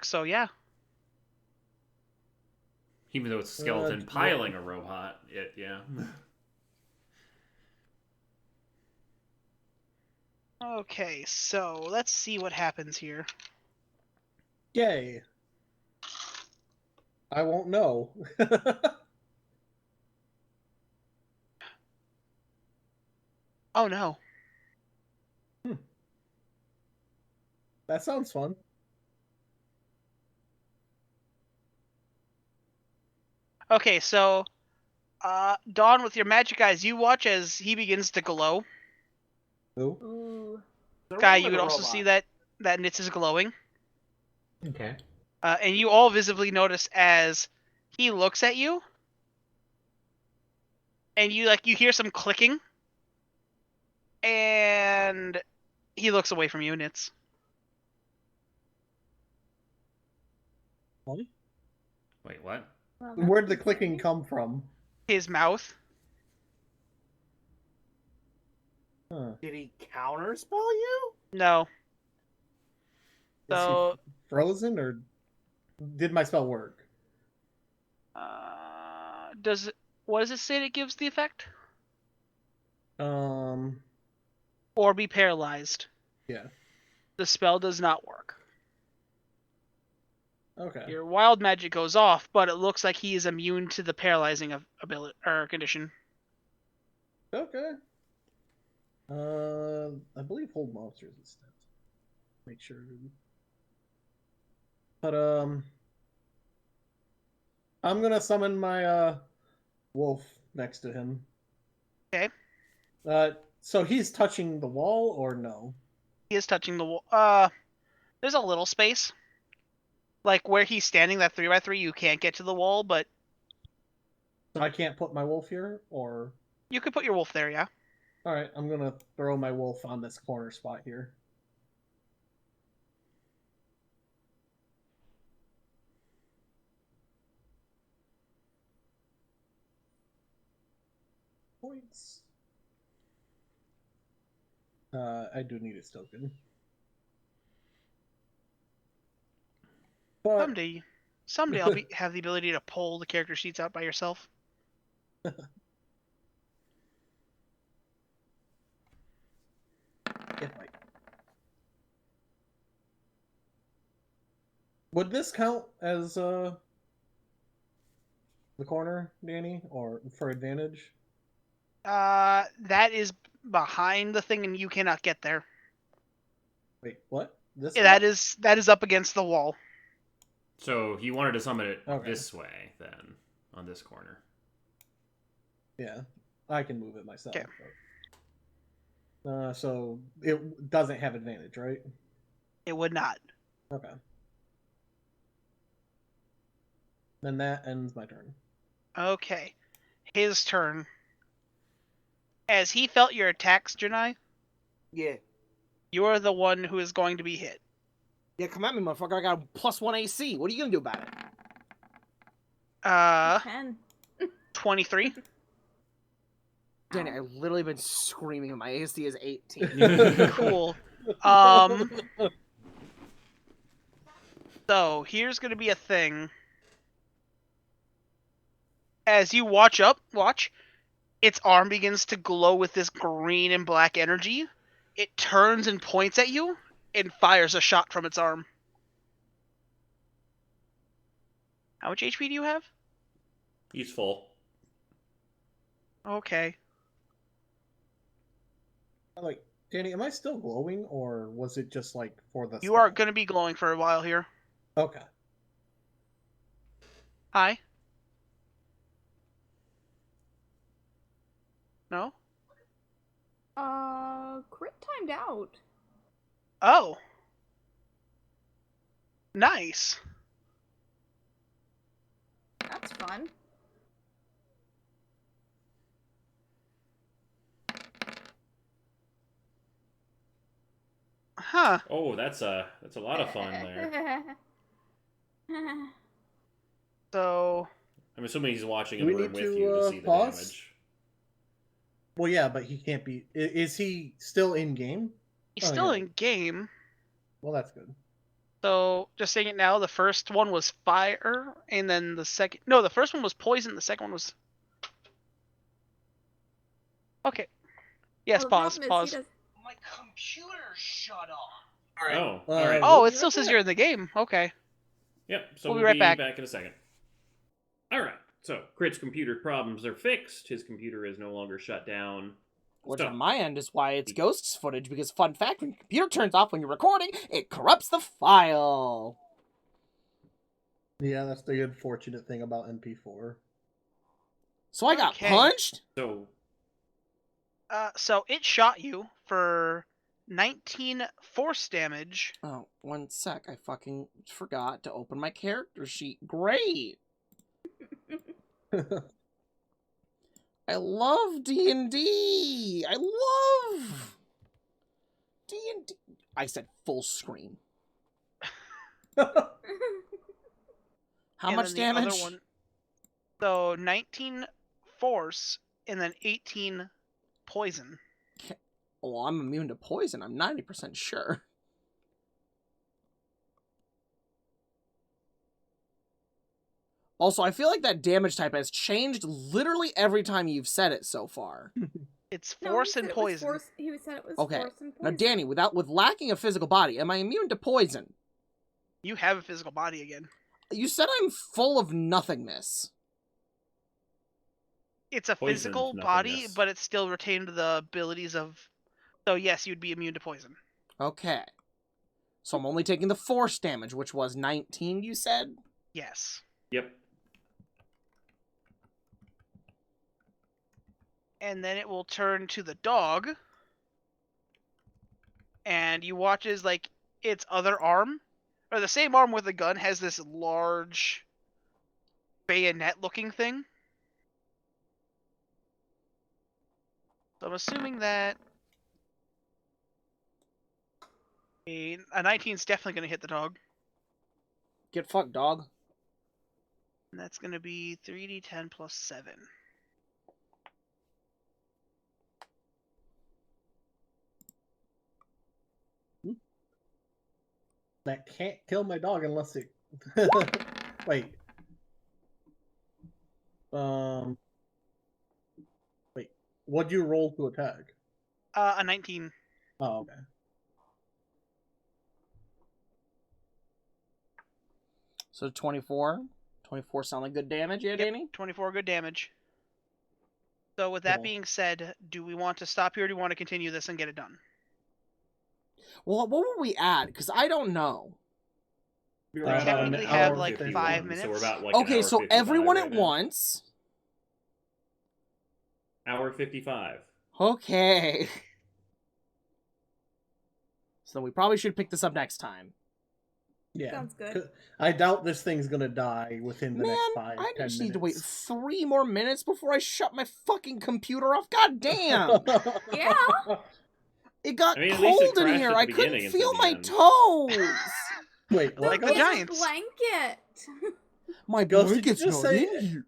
so yeah. Even though it's a skeleton piling a robot, yeah. Okay, so let's see what happens here. Yay. I won't know. Oh no. That sounds fun. Okay, so Dawn, with your magic eyes, you watch as he begins to glow. Ooh. Ooh. Guy, you would also see that Nitz is glowing. Okay. And you all visibly notice as he looks at you, and you hear some clicking, and he looks away from you, Nitz. What? Wait, what? Well, Where'd the that's clicking exciting. come from? His mouth. Huh. Did he counterspell you? No. Is he So, frozen or did my spell work? what does it say that gives the effect? Um. Or be paralyzed. Yeah. The spell does not work. Okay. Your wild magic goes off, but it looks like he is immune to the paralyzing ability or condition. Okay. I believe hold monsters instead. Make sure. But I'm gonna summon my wolf next to him. Okay. So he's touching the wall or no? He is touching the wall. There's a little space. Like where he's standing, that 3x3, you can't get to the wall, but So I can't put my wolf here, or you could put your wolf there, yeah. all right, I'm gonna throw my wolf on this corner spot here. Points. I do need its token. But Someday I'll have the ability to pull the character sheets out by yourself. it might. Would this count as the corner, Danny, or for advantage? That is behind the thing, and you cannot get there. Wait, what? This? Yeah, that is up against the wall. So he wanted to summon it Okay. this way, then, on this corner. Yeah, I can move it myself. Okay. But... so it doesn't have advantage, right? It would not. Okay. Then that ends my turn. Okay. His turn. As he felt your attacks, Gineye, Yeah. you are the one who is going to be hit. Yeah, come at me, motherfucker. I got a +1 AC. What are you gonna do about it? 10. 23. Danny, I've literally been screaming. My AC is 18. Cool. So here's gonna be a thing. As you watch, its arm begins to glow with this green and black energy. It turns and points at you and fires a shot from its arm. How much HP do you have? He's full. Okay. Like, Danny, am I still glowing, or was it just like for the? You are going to be glowing for a while here. Okay. Hi. No? Crit timed out. Oh. Nice. That's fun. Huh. Oh, that's a lot of fun there. So I'm assuming he's watching Do in we the room need with to, you to see the pause? damage. Well, yeah, but he can't be. Is he still in game? he's Oh, still yeah. in game. Well, that's good. So just saying it now, the first one was fire, and then the second. No, the first one was poison. The second one was. Okay. Yes. Well, the Pause. problem is Pause. he does- My computer shut off. Oh, Uh, alright. Oh, We'll it be still right says back. you're in the game. Okay. Yep, so We'll we'll be right be back. back in a second. Alright, so Crit's computer problems are fixed. His computer is no longer shut down. Which Stop. on my end is why it's ghosts footage, because fun fact, when your computer turns off when you're recording, it corrupts the file. Yeah, that's the unfortunate thing about MP4. So I got Okay. punched? So, So it shot you for 19 force damage. Oh, 1 sec. I fucking forgot to open my character sheet. Great. I love D&D. I love D&D. I said full screen. How and much then the damage? Other one, so 19 force and then 18 poison. Well, I'm immune to poison. I'm 90% sure. Also, I feel like that damage type has changed literally every time you've said it so far. It's No, force he and said it was poison. He said it was Okay. force and Now, poison. Danny, with lacking a physical body, am I immune to poison? You have a physical body again. You said I'm full of nothingness. It's a Poisoned physical body, nothingness. but it still retained the abilities of. So yes, you'd be immune to poison. Okay. So I'm only taking the force damage, which was 19, you said? Yes. yep. And then it will turn to the dog. And you watch as like its other arm, or the same arm with the gun, has this large bayonet-looking thing. So I'm assuming that a 19 is definitely going to hit the dog. Get fucked, dog. And that's going to be 3d10 plus 7. That can't kill my dog unless it. Wait. Wait. What'd you roll to attack? A 19. Oh, okay. So 24. 24 sound like good damage, yeah, Yep, Danny? 24 good damage. So with that Cool. being said, do we want to stop here or do we want to continue this and get it done? Well, what were we at? Because I don't know. We about technically an have hour like 51, 5 So minutes. we're about like an Okay, hour so 55 everyone right at now. once. Hour 55. Okay. So we probably should pick this up next time. Yeah. Sounds good. I doubt this thing's gonna die within the Man, next 5, I 10 just minutes. need to wait 3 more minutes before I shut my fucking computer off. God damn! Yeah. It got I mean, at least it cold in crashed here. at the I couldn't beginning instead feel of the my end. toes. Wait, what? Like the Get a Giants. blanket. My Ghost, did you blanket's just not say- in here.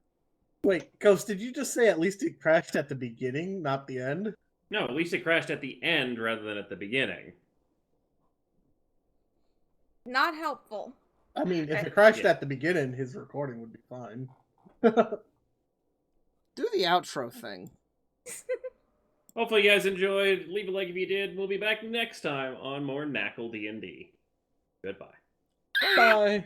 Wait, Ghost, did you just say at least it crashed at the beginning, not the end? No, at least it crashed at the end rather than at the beginning. Not helpful. I mean, if it crashed Yeah. at the beginning, his recording would be fine. Do the outro thing. Hopefully you guys enjoyed. Leave a like if you did. We'll be back next time on more NaCl DnD. Goodbye. Bye.